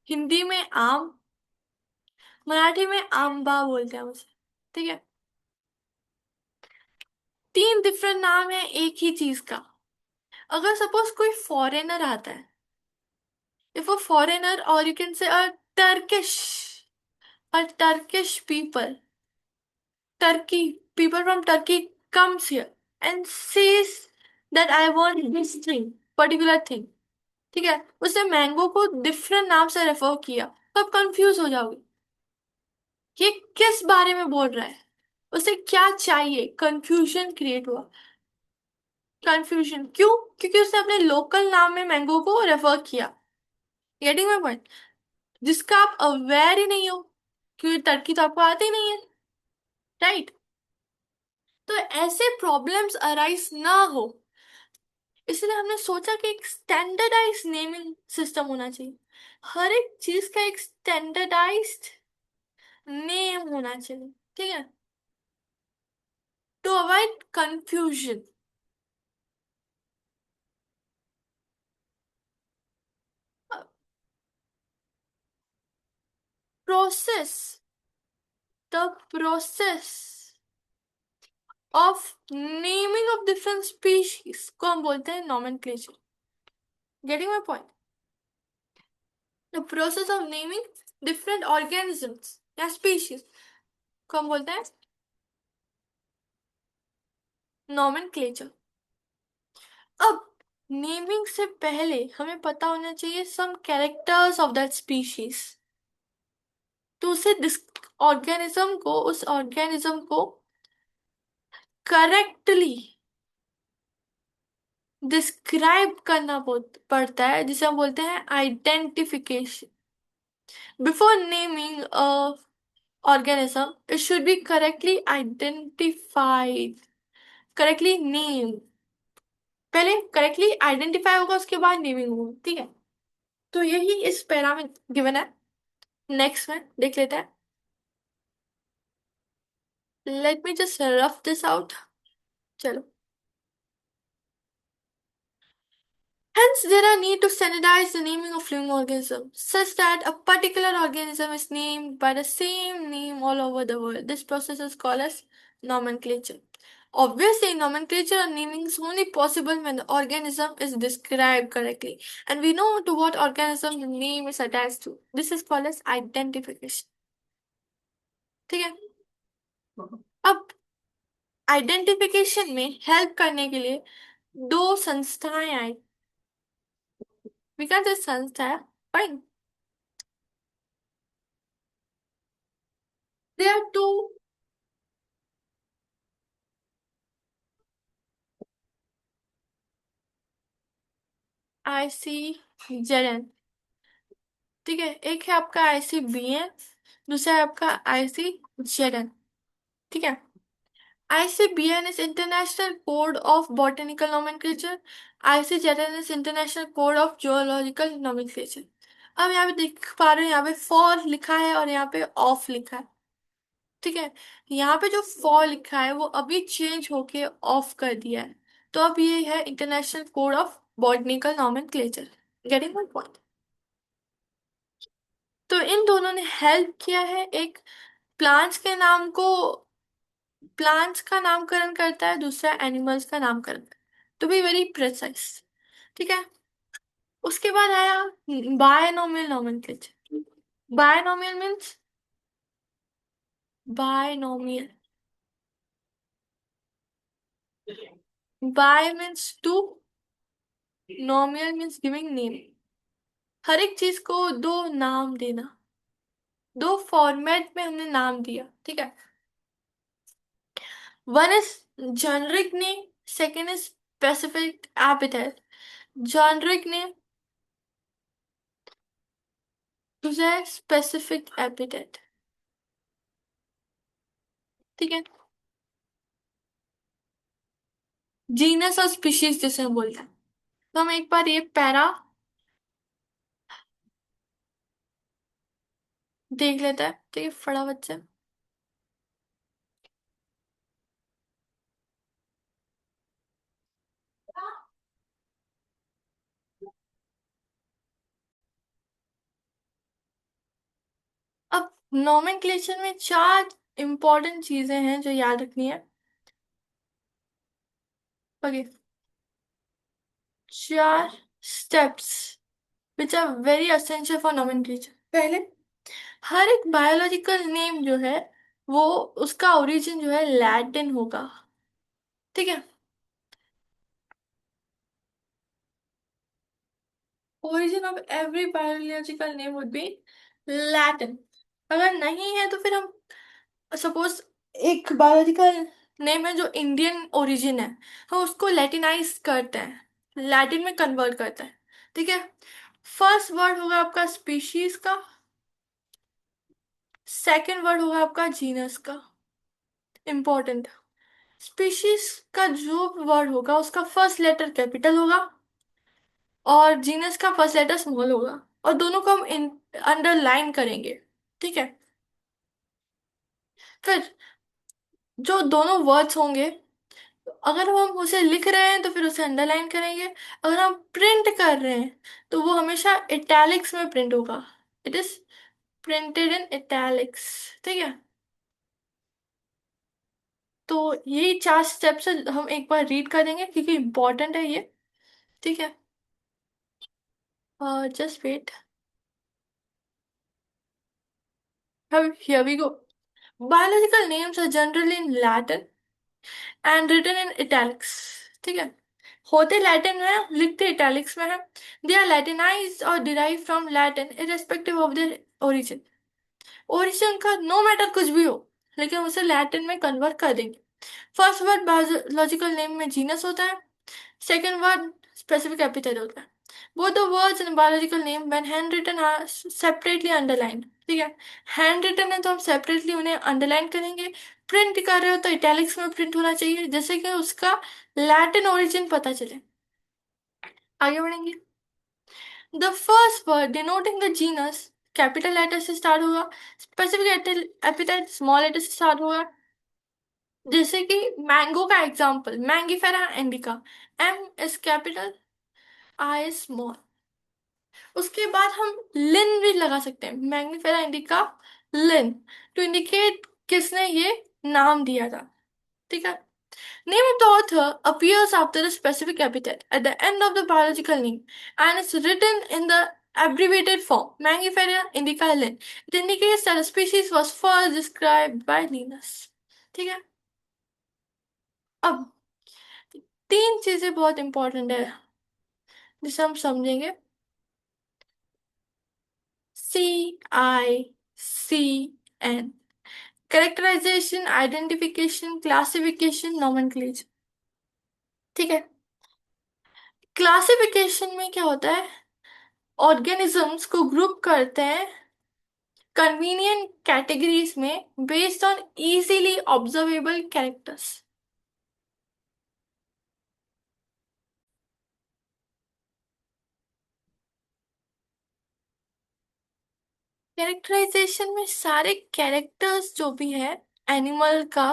हिंदी में आम, मराठी में आंबा बोलते हैं उसे, ठीक है. तीन डिफरेंट नाम है एक ही चीज का. अगर सपोज कोई फॉरेनर आता है, इफ अ फॉरेनर, और यू कैन से Turkish a Turkish people, Turkey people from Turkey comes here and says that I want this thing, particular thing, ठीक है. उसने मैंगो को डिफरेंट नाम से रेफर किया, तो आप कंफ्यूज हो जाओगे, ये किस बारे में बोल रहा है, उसे क्या चाहिए, कंफ्यूजन क्रिएट हुआ. कंफ्यूजन क्यों? क्योंकि उसने अपने लोकल नाम में मैंगो को रेफर किया। Getting my point? जिसका आप अवेयर ही नहीं हो, क्योंकि टर्की तो आपको आती ही नहीं है, राइट? तो ऐसे प्रॉब्लम्स अराइज ना हो, इसलिए हमने सोचा कि एक स्टैंडर्डाइज नेमिंग सिस्टम होना चाहिए। हर एक चीज का एक स्टैंडर्डाइज्ड नेम होना चाहिए, ठीक है, to avoid confusion. Process, the process of naming of different species को हम बोलते हैं nomenclature. Getting my point? The process of naming different organisms या स्पीशीज को हम बोलते हैं नॉमेनक्लेचर। अब नेमिंग से पहले हमें पता होना चाहिए some characters of that species, तो उसे ऑर्गेनिज्म को, उस ऑर्गेनिज्म को करेक्टली डिस्क्राइब करना पड़ता है, जिसे हम बोलते हैं identification. Before naming a organism, it should be correctly identified, correctly named। पहले करेक्टली आइडेंटिफाई होगा, उसके बाद नेमिंग होगा, ठीक है? तो यही इस पैरा में गिवन है। नेक्स्ट में देख लेते हैं। Let me just rough this out. चलो। Hence, there are need to standardize the naming of living organisms such that a particular organism is named by the same name all over the world. This process is called as nomenclature. Obviously, nomenclature and naming is only possible when the organism is described correctly, and we know to what organism the name is attached to. This is called as identification. ठीक है? अब identification में help करने के लिए दो संस्थाएं आई। We can say संस्था, fine. There are two ICJN, ठीक है? एक है आपका ICBN, दूसरा है आपका ICJN, ठीक है? ICBN is International Code of Botanical Nomenclature, ICJN is International Code of Geological Nomenclature। अब यहाँ पे देख पा रहे हो, यहाँ पे फॉर लिखा है और यहाँ पे ऑफ लिखा है, ठीक है? यहाँ पे जो फॉर लिखा है वो अभी चेंज होके ऑफ कर दिया है, तो अब ये है international code of botanical nomenclature. Getting my point? तो इन दोनों ने हेल्प किया है। एक प्लांट्स के नाम को, प्लांट्स का नामकरण करता है, दूसरा एनिमल्स का नामकरण, टू बी वेरी प्रिसाइज, ठीक है? उसके बाद आया binomial nomenclature. Binomial means, binomial, bi means two, nomial means giving name. हर एक चीज को दो नाम देना, दो फॉर्मेट में हमने नाम दिया, ठीक है? One is generic name, second is specific epithet. Generic name, दूसरा है स्पेसिफिक एपिथेट, ठीक है? जीनस और स्पीशीज जिसे हम बोलते हैं। तो हम एक बार ये पैरा देख लेते हैं, ठीक है, फटाफट से। अब नोमेनक्लेचर में चार इंपॉर्टेंट चीजें हैं जो याद रखनी है। ओके, चार steps which are very essential for nomenclature. पहले, हर एक बायोलॉजिकल नेम जो है वो, उसका ओरिजिन जो है लैटिन होगा, ठीक है? Origin of every biological name would be Latin. अगर नहीं है तो फिर हम, सपोज एक बायोलॉजिकल नेम है जो इंडियन ओरिजिन है, हम उसको लैटिनाइज करते हैं, लैटिन में कन्वर्ट करते हैं। ठीक है। फर्स्ट वर्ड होगा आपका स्पीशीज का, सेकंड वर्ड होगा आपका जीनस का। इंपॉर्टेंट। स्पीशीज का जो वर्ड होगा उसका फर्स्ट लेटर कैपिटल होगा, और जीनस का फर्स्ट लेटर स्मॉल होगा, और दोनों को हम अंडरलाइन करेंगे। ठीक है। फिर जो दोनों वर्ड्स होंगे, अगर हम उसे लिख रहे हैं तो फिर उसे अंडरलाइन करेंगे, अगर हम प्रिंट कर रहे हैं तो वो हमेशा इटैलिक्स में प्रिंट होगा। It is printed in italics. ठीक है। तो यही 4 स्टेप्स है, हम एक बार रीड करेंगे क्योंकि इंपॉर्टेंट है ये। ठीक है। Just wait. Here we go. Biological names are generally in Latin and written in italics। ठीक है। होते लैटिन में हैं, लिखते इटैलिक्स में है। दे आर लैटिनाइज्ड और derive from Latin irrespective of their origin. Origin का नो मैटर कुछ भी हो, लेकिन उसे लैटिन में कन्वर्ट कर देंगे। फर्स्ट वर्ड बायोलॉजिकल नेम में जीनस होता है, सेकेंड वर्ड स्पेसिफिक एपिथेट होता है। Both the words in biological name when hand written are separately underlined. ठीक है। हैंड रिटन है तो हम सेपरेटली उन्हें अंडरलाइन करेंगे। प्रिंट कर रहे हो तो इटैलिक्स में प्रिंट होना चाहिए, जैसे कि उसका लैटिन ओरिजिन पता चले। आगे बढ़ेंगे। The first word denoting the genus capital letter से स्टार्ट होगा, स्पेसिफिक एपिथेट स्मॉल लेटर से स्टार्ट होगा। जैसे कि मैंगो का example, Mangifera indica, M is capital, I small. उसके बाद हम लिन भी लगा सकते हैं, Mangifera indica Linn, to indicate किसने ये नाम दिया था। ठीक है। Name of the author appears after a specific epithet at the end of the biological name and is written in the abbreviated form Mangifera indica lin. It indicates that the species was first described by Linus। ठीक है। अब 3 चीजें बहुत important है जिसे हम समझेंगे। CICN, characterisation, identification, classification, nomenclature. ठीक है। क्लासिफिकेशन में क्या होता है, ऑर्गेनिजम्स को ग्रुप करते हैं कन्वीनियंट कैटेगरीज में based on easily observable characters. Characterisation में सारे कैरेक्टर्स जो भी है एनिमल का,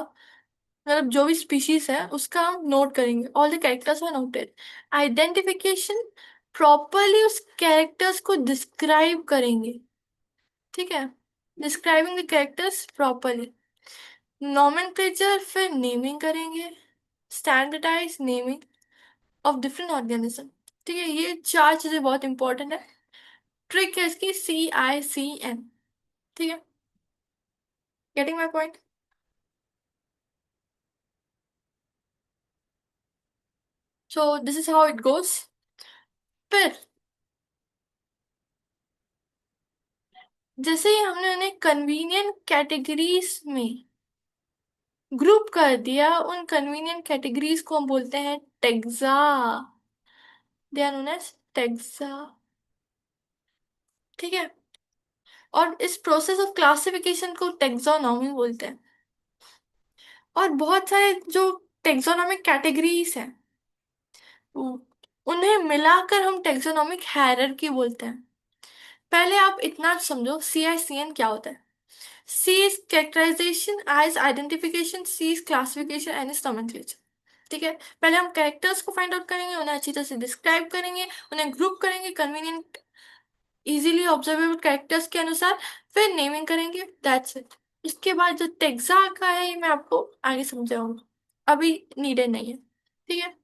मतलब जो भी स्पीशीज है उसका हम नोट करेंगे, all the characters are noted. Identification, properly उस कैरेक्टर्स को डिस्क्राइब करेंगे। ठीक है। Describing the characters properly. Nomenclature, फिर नेमिंग करेंगे, standardise naming of different organism. ठीक है। ये 4 चीजें बहुत इंपॉर्टेंट है। ट्रिक है इसकी CICN। ठीक है। Getting my point. So this is how it goes. फिर जैसे ही हमने उन्हें कन्वीनियंट कैटेगरीज में ग्रुप कर दिया, उन कन्वीनियंट कैटेगरीज को हम बोलते हैं taxa. They are known as taxa. ठीक है। और इस प्रोसेस ऑफ क्लासिफिकेशन को टेक्सोनॉमी बोलते हैं। और बहुत सारे जो टेक्सोनॉमिक कैटेगरीज हैं, उन्हें मिलाकर हम टेक्सोनॉमिक हायरार्की बोलते हैं। पहले आप इतना समझो CICN क्या होता है। C is characterization, I is identification, C is classification, N is nomenclature। ठीक है। पहले हम कैरेक्टर्स को फाइंड आउट करेंगे, उन्हें अच्छी तरह से डिस्क्राइब करेंगे, उन्हें ग्रुप करेंगे कन्वीनियंट इजीली ऑब्जर्वेबल कैरेक्टर्स के अनुसार, फिर नेमिंग करेंगे, दैट्स इट। इसके बाद जो टेक्सा का है ये मैं आपको आगे समझाऊंगा, अभी नीडेड नहीं है। ठीक है।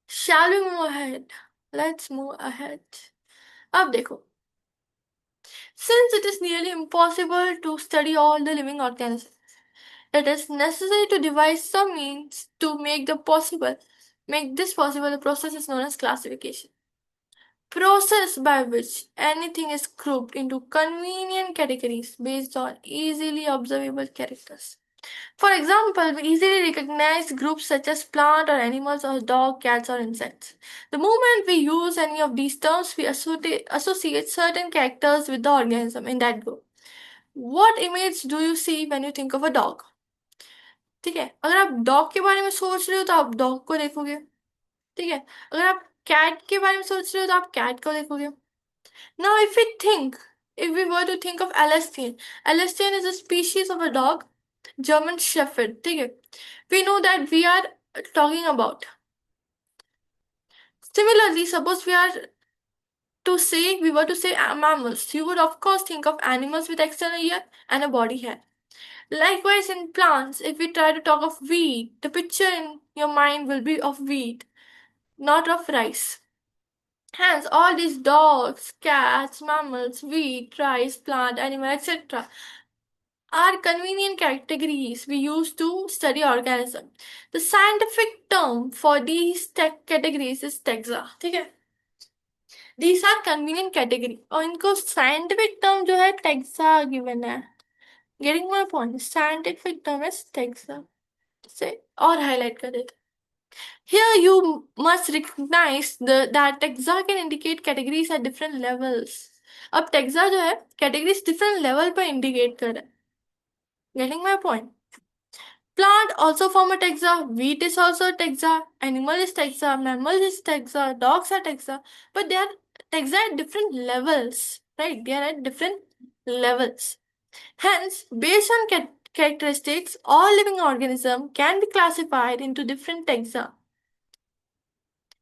Shall we move ahead? Let's move ahead। अब देखो, since it is nearly impossible to study all the living organisms, it is necessary to devise some means to make this possible. The process is known as classification. Process by which anything is grouped into convenient categories based on easily observable characters. For example, we easily recognize groups such as plant or animals or dog, cats or insects. The moment we use any of these terms, we associate certain characters with the organism in that group. What image do you see when you think of a dog? ठीक है, अगर आप dog के बारे में सोच रहे हो तो आप डॉग को देखोगे. ठीक है, अगर आप कैट के बारे में सोच रहे हो तो आप कैट को देखोगे. Now, if we were to think of Alastian, Alastian is a species of a dog, German Shepherd. ठीक है, we know that we are talking about. Similarly, suppose we were to say mammals, you would of course think of animals with external ear and a body hair. Likewise, in plants, if we try to talk of wheat, the picture in your mind will be of wheat, not of rice. Hence, all these dogs, cats, mammals, wheat, rice, plant, animal, etc. are convenient categories we use to study organism. The scientific term for these categories is taxa. ठीक है, these are convenient category और इनको scientific term जो है taxa given है. Getting my point? Scientific term is taxa. से और highlight कर देते. Here you must recognize that taxa can indicate categories at different levels. अब taxa जो है categories different level पर indicate कर रहा है. Getting my point? Plant also form a taxa, wheat is also a taxa, animal is taxa, mammal is taxa, dogs are taxa, but they are taxa at different levels, right? They are at different levels. Hence, based on characteristics, all living organisms can be classified into different taxa.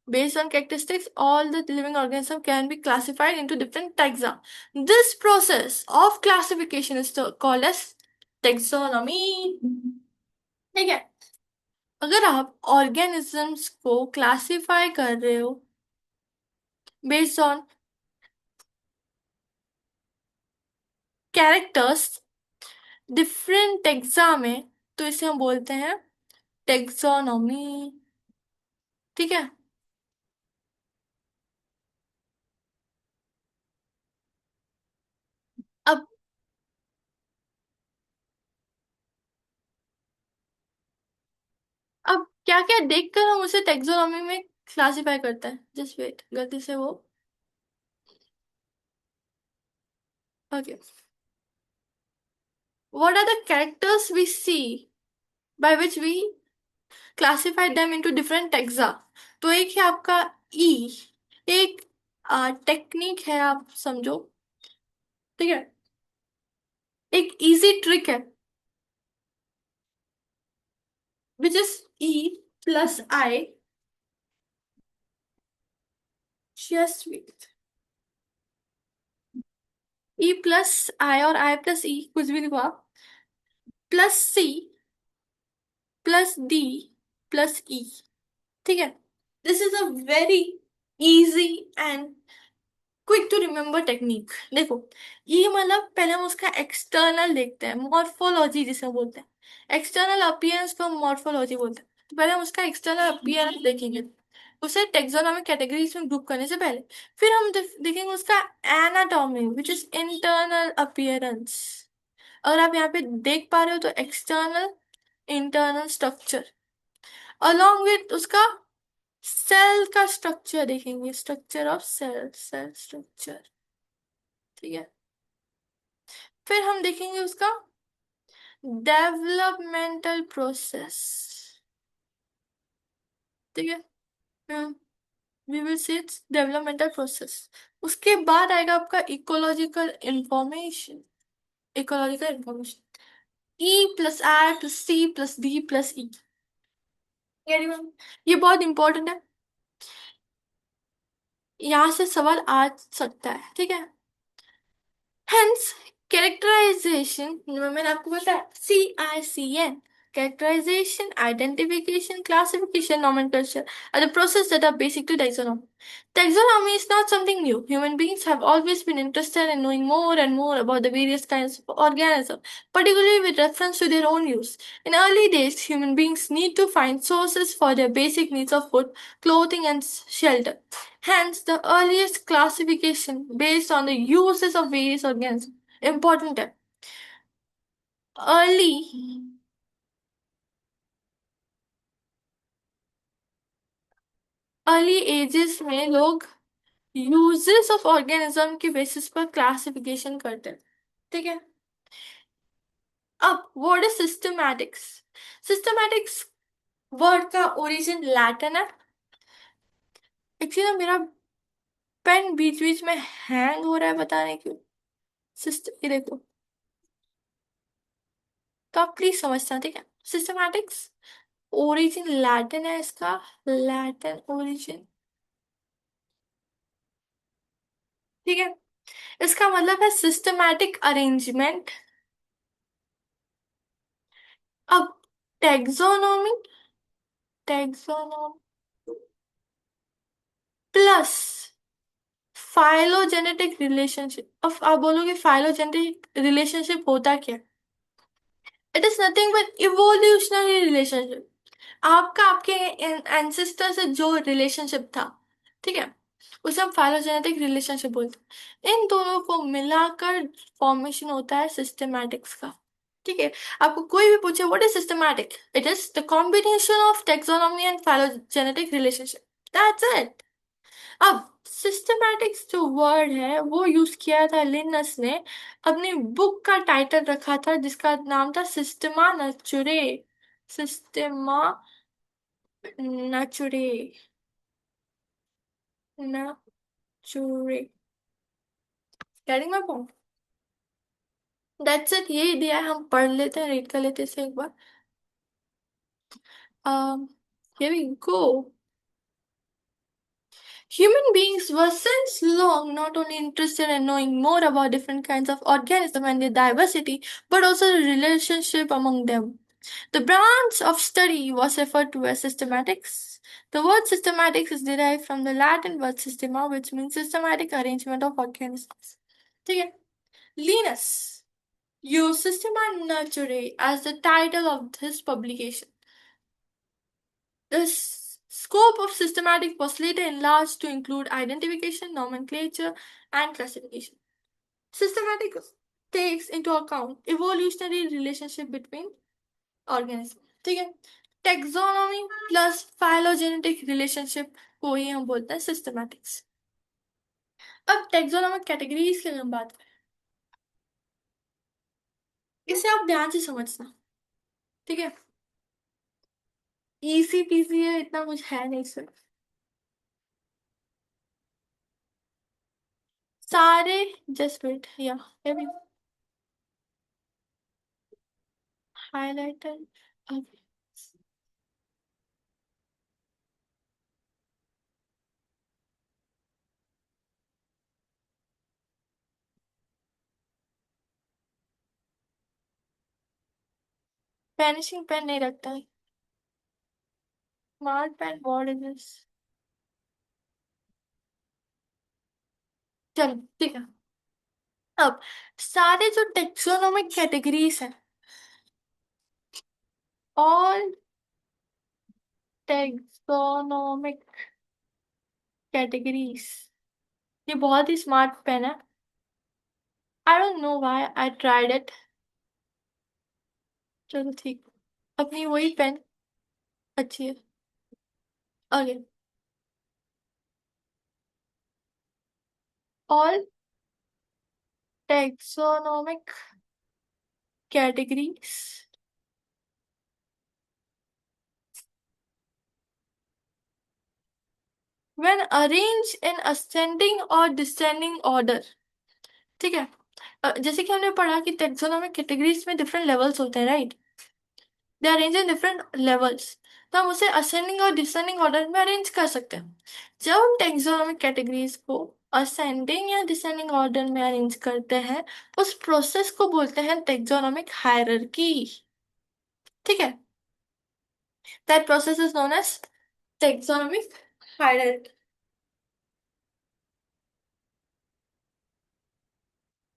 Based on characteristics, all the living organisms can be classified into different taxa. This process of classification is called as taxonomy. ठीक है, अगर आप organisms को classify कर रहे हो based on characters different taxa में, तो इसे हम बोलते हैं टेक्सोनॉमी. ठीक है, अब अब क्या क्या देखकर हम उसे टेक्सोनॉमी में क्लासिफाई करते हैं. जस्ट वेट, गलती से वो. Okay, what are the characters we see by which we classify them into different taxa. तो एक है आपका ई, एक टेक्निक है, आप समझो. ठीक है, एक इजी ट्रिक है which is E plus I. Just wait. E plus I और I plus E कुछ भी लिखो आप, plus C plus D plus E. ठीक है, this is a very easy and quick to remember technique. देखो, ये मतलब पहले हम उसका एक्सटर्नल देखते हैं, मॉर्फोलॉजी जिसे बोलते हैं. एक्सटर्नल अपीयरेंस को मॉर्फोलॉजी बोलते हैं. तो पहले हम उसका एक्सटर्नल अपीयरेंस देखेंगे, उसे टेक्सोनोमिक कैटेगरीज में ग्रुप करने से पहले. फिर हम देखेंगे उसका anatomy which is internal appearance. अगर आप यहाँ पे देख पा रहे हो तो external internal structure, along with उसका सेल का स्ट्रक्चर देखेंगे, structure of cell, cell structure. ठीक है, फिर हम देखेंगे उसका डेवलपमेंटल प्रोसेस. ठीक है, we will see its developmental process. उसके बाद आएगा आपका ecological information. Ecological information, E plus R plus C plus D plus E. ये बहुत इंपॉर्टेंट है, यहाँ से सवाल आ सकता है. ठीक है, Hence, characterization, मैंने आपको बताया CICN, characterization, identification, classification, nomenclature are the processes that are basic to taxonomy. Taxonomy is not something new. Human beings have always been interested in knowing more and more about the various kinds of organisms, particularly with reference to their own use. In early days, human beings need to find sources for their basic needs of food, clothing, and shelter. Hence, the earliest classification based on the uses of various organisms. Important है. Early early ages में लोग uses of organism के basis पर classification करते हैं। ठीक है। अब word is systematics. Systematics word का ओरिजिन लैटिन है। एक्चुअली मेरा पेन बीच बीच में हैंग हो रहा है, पता नहीं क्यों। सिस्टम, ये देखो। तो आप प्लीज समझना, ठीक है। सिस्टमैटिक्स ओरिजिन लैटिन है इसका। Latin origin. ठीक है। इसका मतलब है सिस्टमैटिक अरेंजमेंट। अब taxonomy, taxonomy plus phylogenetic relationship. अब आप बोलोगे फाइलोजेनेटिक रिलेशनशिप होता क्या? It is nothing but evolutionary relationship. आपका आपके एंसेस्टर से जो रिलेशनशिप था, ठीक है, उसे हम फाइलोजेनेटिक रिलेशनशिप बोलते हैं। इन दोनों को मिलाकर फॉर्मेशन होता है सिस्टमैटिक्स का। ठीक है। आपको कोई भी पूछे what is systematic, it is the combination of taxonomy and phylogenetic relationship. That's it. अब सिस्टमैटिक्स जो वर्ड है वो यूज किया था लिनस ने। अपनी बुक का टाइटल रखा था जिसका नाम था Systema Naturae. Systema Naturae. Naturae. Getting my point? That's it, यही दिया है। हम पढ़ लेते हैं, रीड कर लेते हैं इसे एक बार। here we go. Human beings were since long not only interested in knowing more about different kinds of organisms and their diversity, but also the relationship among them. The branch of study was referred to as systematics. The word systematics is derived from the Latin word systema, which means systematic arrangement of organisms. ठीक है? Linus used Systema Naturae as the title of his publication. The scope of systematic was later enlarged to include identification, nomenclature, and classification. Systematic takes into account evolutionary relationship between organisms. ठीक है। Taxonomy plus phylogenetic relationship को ही हम बोलते हैं systematics. अब taxonomic categories की अगर हम बात करें, इसे आप ध्यान से समझना। ठीक है। इसी पीसी है, इतना कुछ है नहीं सर। सारे जस्ट वेट या हाइलाइटर। वैनिशिंग पेन नहीं रखता है। Smart pen, what is this? चलो ठीक है। अब सारे जो टेक्सोनोमिक कैटेगरीज हैं, ऑल टेक्सोनोमिक कैटेगरीज, ये बहुत ही स्मार्ट पेन है। I don't know why I tried it. चलो ठीक, अपनी वही पेन अच्छी है। Okay. All taxonomic categories when arranged in ascending or descending order। ठीक है। जैसे कि हमने पढ़ा कि टेक्सोनोमिक कैटेगरीज में डिफरेंट लेवल्स होते हैं, right? They arrange in different levels. तो हम उसे असेंडिंग और डिसेंडिंग ऑर्डर में अरेंज कर सकते हैं। जब हम टेक्सोनोमिक कैटेगरीज को असेंडिंग या डिसेंडिंग ऑर्डर में अरेंज करते हैं, उस प्रोसेस को बोलते हैं टेक्सोनोमिक हायरार्की। ठीक है। That process is known as taxonomic hierarchy.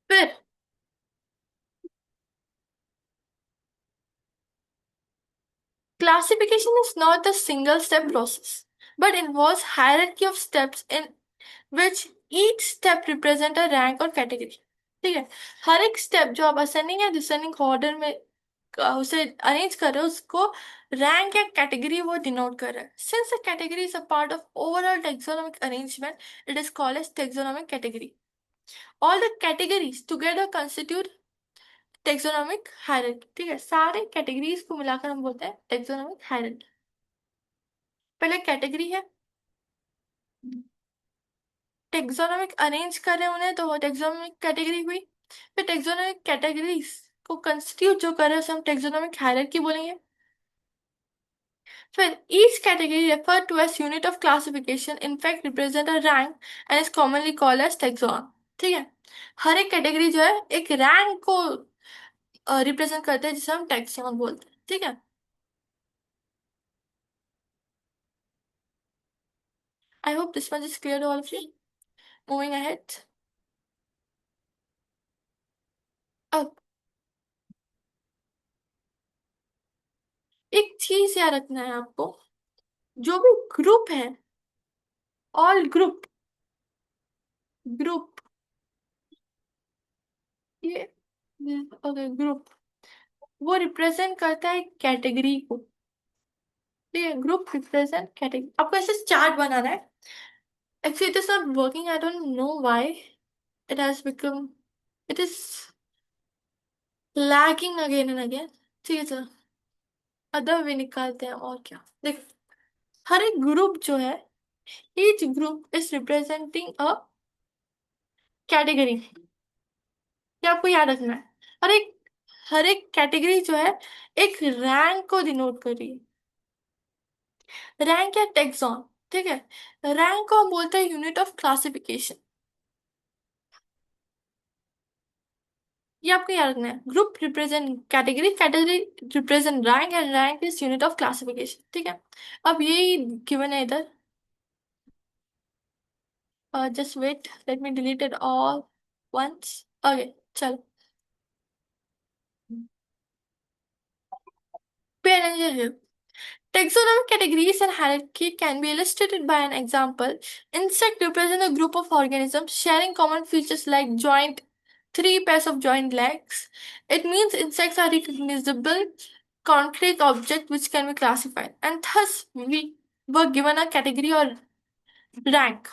फिर classification is not a single step process, but involves hierarchy of steps in which each step represent a rank or category। ठीक है। हर एक step जो आप ascending या descending order में उसे arrange कर रहे हो, उसको रैंक या कैटेगरी वो डिनोट कर रहा है। Since a category is a part of overall taxonomic arrangement, it is called as taxonomic category. All the categories together constitute taxonomic hierarchy. ठीक है, सारे कैटेगरीज को मिलाकर हम बोलते हैं टेक्सोनोमिक हायरार्की। पहले कैटेगरी है, टेक्सोनोमिक अरेंज कर रहे हैं उन्हें तो वो टेक्सोनोमिक कैटेगरी हुई। फिर टेक्सोनोमिक कैटेगरीज को कंस्टिट्यूट जो कर रहे हैं उसे हम टेक्सोनोमिक हायरार्की बोलेंगे। फिर each category referred to as unit of classification in fact represent a rank and is commonly called as taxon। ठीक है, हर एक कैटेगरी जो है एक रैंक को रिप्रेजेंट करते हैं जिसे हम टैक्सॉन बोलते हैं। ठीक है, I hope this much is clear to all of you. Moving ahead. अब एक चीज याद रखना है आपको, जो भी ग्रुप है, ऑल ग्रुप, ग्रुप, ये ओके ग्रुप, वो रिप्रेजेंट करता है कैटेगरी को। ठीक है, ग्रुप रिप्रेजेंट कैटेगरी। आपको ऐसे चार्ट बनाना है। Actually, it is not working. I don't know why it has become. It is lagging again and again. ठीक है चलो, अदर वे निकालते हैं और क्या। देख, हर एक ग्रुप जो है, each group is representing a category। ये आपको याद रखना है। हर एक कैटेगरी जो है एक रैंक को डिनोट कर रही है, रैंक या टेक्सॉन। ठीक है, रैंक को हम बोलते हैं यूनिट ऑफ क्लासिफिकेशन। ये आपको याद रखना है, group represent category, category represent rank and rank is unit of classification. ठीक है, अब यही गिवन है इधर। Just wait, let me delete it all once. Okay चलो, pay attention here। Taxonomic categories and hierarchy can be illustrated by an example. Insect represent a group of organisms sharing common features like joint, three pairs of joint legs. It means insects are recognizable concrete objects which can be classified, and thus we were given a category or rank.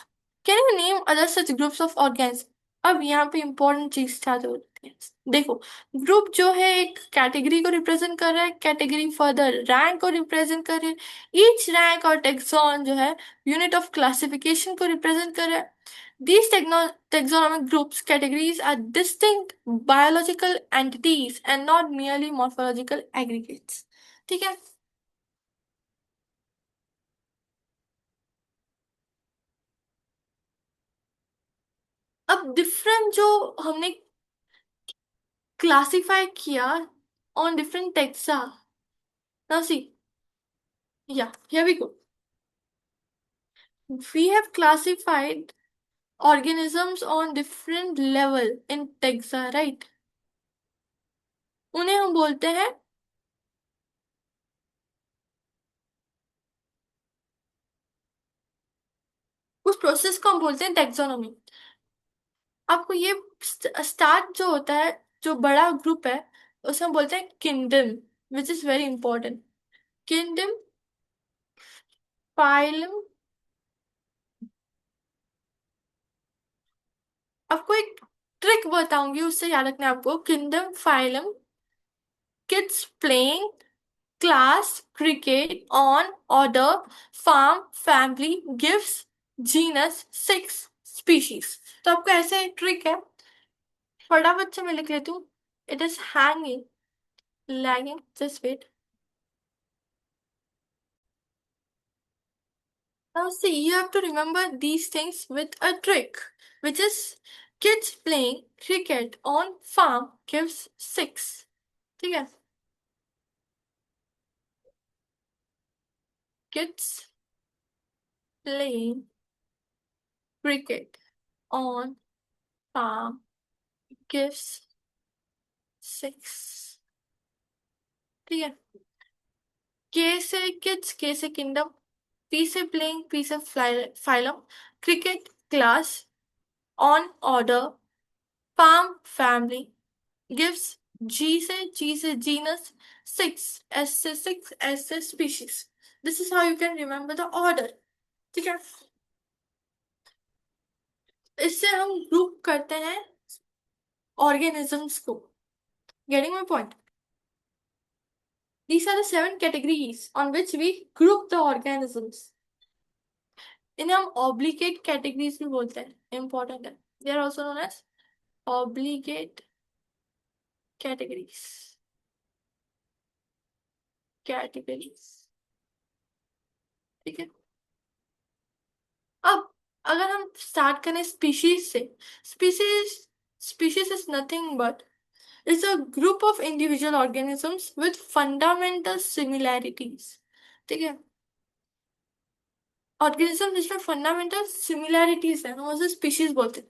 Can you name other such groups of organs. अब यहाँ पे important चीज start होती है। देखो, group जो है एक कैटेगरी को रिप्रेजेंट कर रहा है, कैटेगरी फर्दर रैंक को रिप्रेजेंट कर रही है, ईच रैंक और टेक्सॉन जो है यूनिट ऑफ क्लासिफिकेशन को रिप्रेजेंट कर रहा है। These taxonomic groups categories are distinct biological entities and not merely morphological aggregates। ठीक है, अब डिफरेंट जो हमने classify किया on different taxa। Now see, yeah, here we go. We have classified organisms on different level in taxa, right? उन्हें हम बोलते हैं, उस प्रोसेस को हम बोलते हैं टैक्सोनॉमी। आपको ये स्टार्ट जो होता है, जो बड़ा ग्रुप है, उसे हम बोलते हैं kingdom, which is very important. Kingdom, phylum. आपको एक ट्रिक बताऊंगी, उससे याद रखना है आपको। Kingdom, phylum, kids playing, class, cricket, on, order, farm, family, gifts, genus, six, species। तो आपको ऐसे ट्रिक है, फटाफट से मैं लिख लेती हूँ। It is hanging, lagging, just wait. Now see, you have to remember these things with a trick, which is kids playing cricket on farm gives six। ठीक है, kids playing cricket on farm gives six। ठीक है, के से kids, के से kingdom, P से playing, P से phylum, cricket class, on order, farm family, gives G से जीनस, सिक्स, एस से species. This is how you can remember the order. ठीक है. इससे हम ग्रुप करते हैं ऑर्गेनिजम्स को. Getting my point. These are the seven categories on which we group the organisms. इन्हें हम obligate categories भी बोलते हैं. Important है. They are also known as obligate categories. Categories. ठीक है. अब अगर हम स्टार्ट करें स्पीशीज से. Species species is nothing but is a group of individual organisms with fundamental similarities. ठीक है. ऑर्गेनिज्म जिसमें फंडामेंटल सिमिलैरिटीज है, हम उसे स्पीशीज बोलते हैं.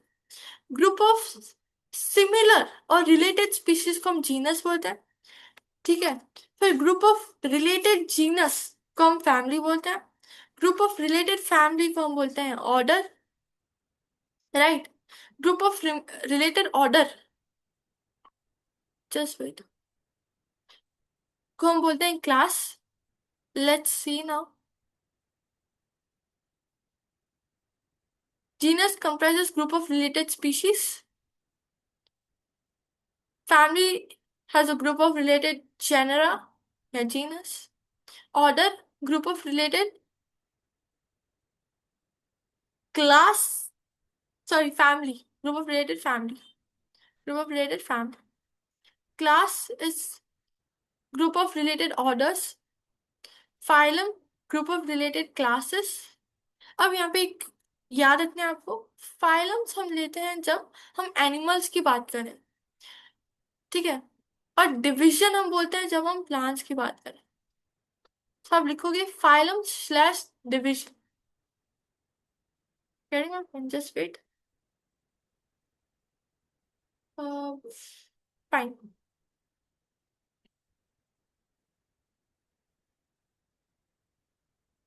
ग्रुप ऑफ सिमिलर और रिलेटेड स्पीशीज को हम जीनस बोलते हैं. ठीक है. फिर ग्रुप ऑफ रिलेटेड जीनस को हम फैमिली बोलते हैं. ग्रुप ऑफ रिलेटेड फैमिली को हम बोलते हैं order. Right. Group of related order, just wait, को हम बोलते हैं class. Let's see now. Genus comprises group of related species. Family has a group of related genera, या genus. Order, group of related class, sorry, family, group of related family, group of related family. Class is group of related orders. Phylum, group of related classes. अब यहाँ पे एक याद रखना है आपको. Phylums हम लेते हैं जब हम एनिमल्स की बात करें. ठीक है. और डिवीजन हम बोलते हैं जब हम प्लांट्स की बात करें. तो आप लिखोगे phylum slash division. Getting my point? Just wait. Fine.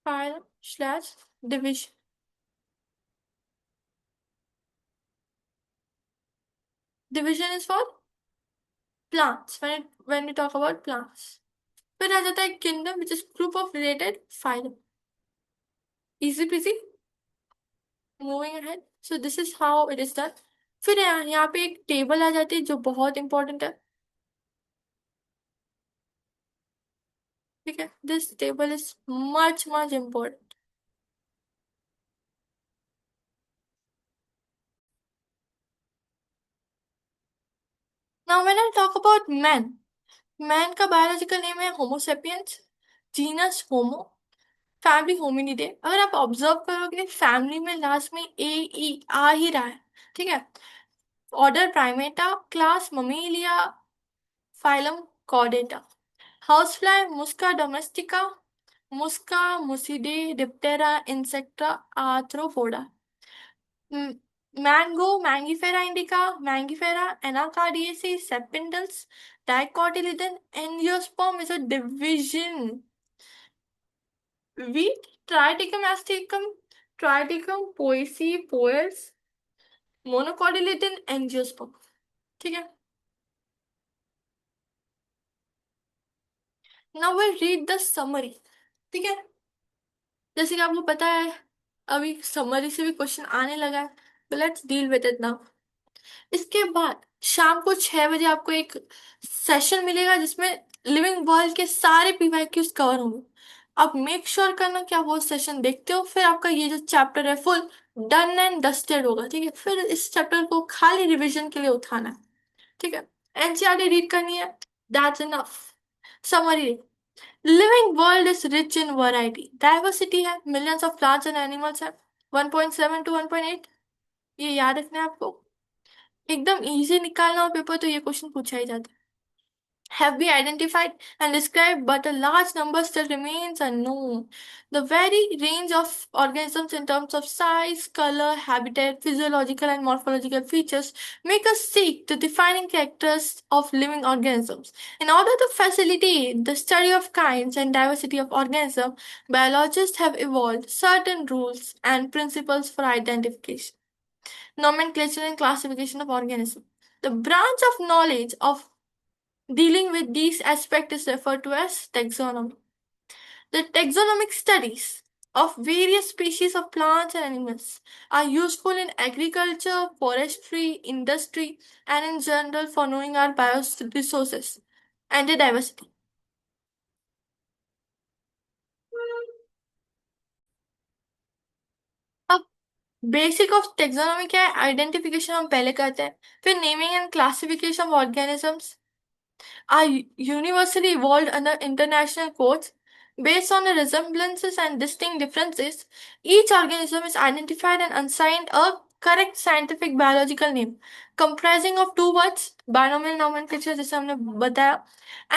Phylum slash division. Division is for plants. When we talk about plants. फिर आ जाता है kingdom, which is group of related phylum. Easy peasy. Moving ahead. So this is how it is done. फिर यहाँ पे एक table आ जाती है जो बहुत इंपॉर्टेंट है. ठीक है. This table is much much important. Now when I talk about man. Man का बायोलॉजिकल नेम है Homo sapiens. Genus Homo. Family Hominidae. अगर आप ऑब्जर्व करोगे फैमिली में लास्ट में ए ई आ ही रहा है. ठीक है. Order Primata. Class Mammalia. Phylum Chordata. Housefly Musca domestica. Musca Muscidae Diptera Insecta Arthropoda. Mango Mangifera indica. Mangifera Anacardiaceae Sapindales. Dicotyledon angiosperm is a division. Wheat, Triticum asticum, Triticum poaceae poels, monocotyledon angiosperm. ठीक है. Now we'll read the summary. ठीक है. जैसे कि आपको पता है अभी समरी से भी क्वेश्चन आने लगा है. तो let's deal with it now. इसके बाद शाम को 6 बजे आपको एक सेशन मिलेगा जिसमें लिविंग वर्ल्ड के सारे पीवाईक्यूज कवर होंगे. आप मेक श्योर करना कि आप वो सेशन देखते हो. फिर आपका ये जो चैप्टर है फुल डन एंड डस्टेड होगा. ठीक है. फिर इस चैप्टर को खाली रिवीजन के लिए उठाना है. ठीक है. एनसीईआरटी रीड करनी है. That's enough. Summary. Living world is rich in variety. Diversity है. Millions of plants and animals है. 1.7 to 1.8. ये याद रखना है आपको. एकदम इजी निकालना हो पेपर तो ये क्वेश्चन पूछा ही जाता है. Have been identified and described, but a large number still remains unknown. The very range of organisms in terms of size, color, habitat, physiological and morphological features make us seek the defining characters of living organisms. In order to facilitate the study of kinds and diversity of organisms, biologists have evolved certain rules and principles for identification, nomenclature, and classification of organisms. The branch of knowledge of Dealing with these aspects is referred to as taxonomy. The taxonomic studies of various species of plants and animals are useful in agriculture, forestry, industry, and in general for knowing our bioresources and their diversity. अब basic of taxonomy क्या है? Identification हम पहले करते हैं, फिर naming and classification of organisms are universally evolved under international codes based on the resemblances and distinct differences. Each organism is identified and assigned a correct scientific biological name comprising of two words, binomial nomenclature जैसे हमने बताया.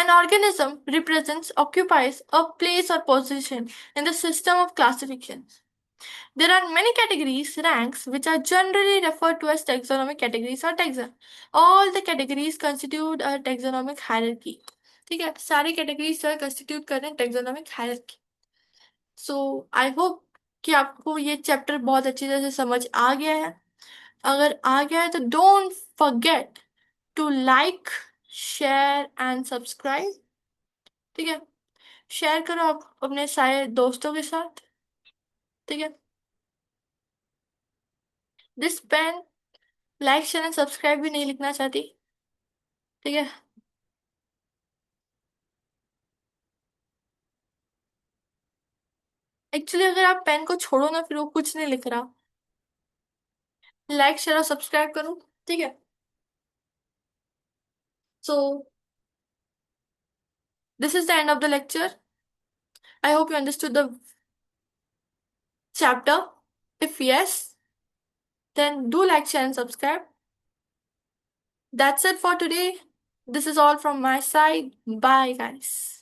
An organism represents, occupies a place or position in the system of classification. There are many categories, ranks, which are generally referred to as taxonomic categories or taxa. All the categories constitute a taxonomic hierarchy. ठीक है, सारी categories जो है constitute कर रहे हैं taxonomic hierarchy. So I hope कि आपको ये चैप्टर बहुत अच्छी तरह से समझ आ गया है. अगर आ गया है तो don't forget to like, share and subscribe. ठीक है, शेयर करो आप अपने सारे दोस्तों के साथ. ठीक है, this pen like share and subscribe भी नहीं लिखना चाहती. ठीक है, एक्चुअली अगर आप पेन को छोड़ो ना फिर वो कुछ नहीं लिख रहा. लाइक शेयर और सब्सक्राइब करो. ठीक है, so this is the end of the lecture. I hope you understood the chapter. If yes, then do like, share, and subscribe. That's it for today. This is all from my side. Bye, guys.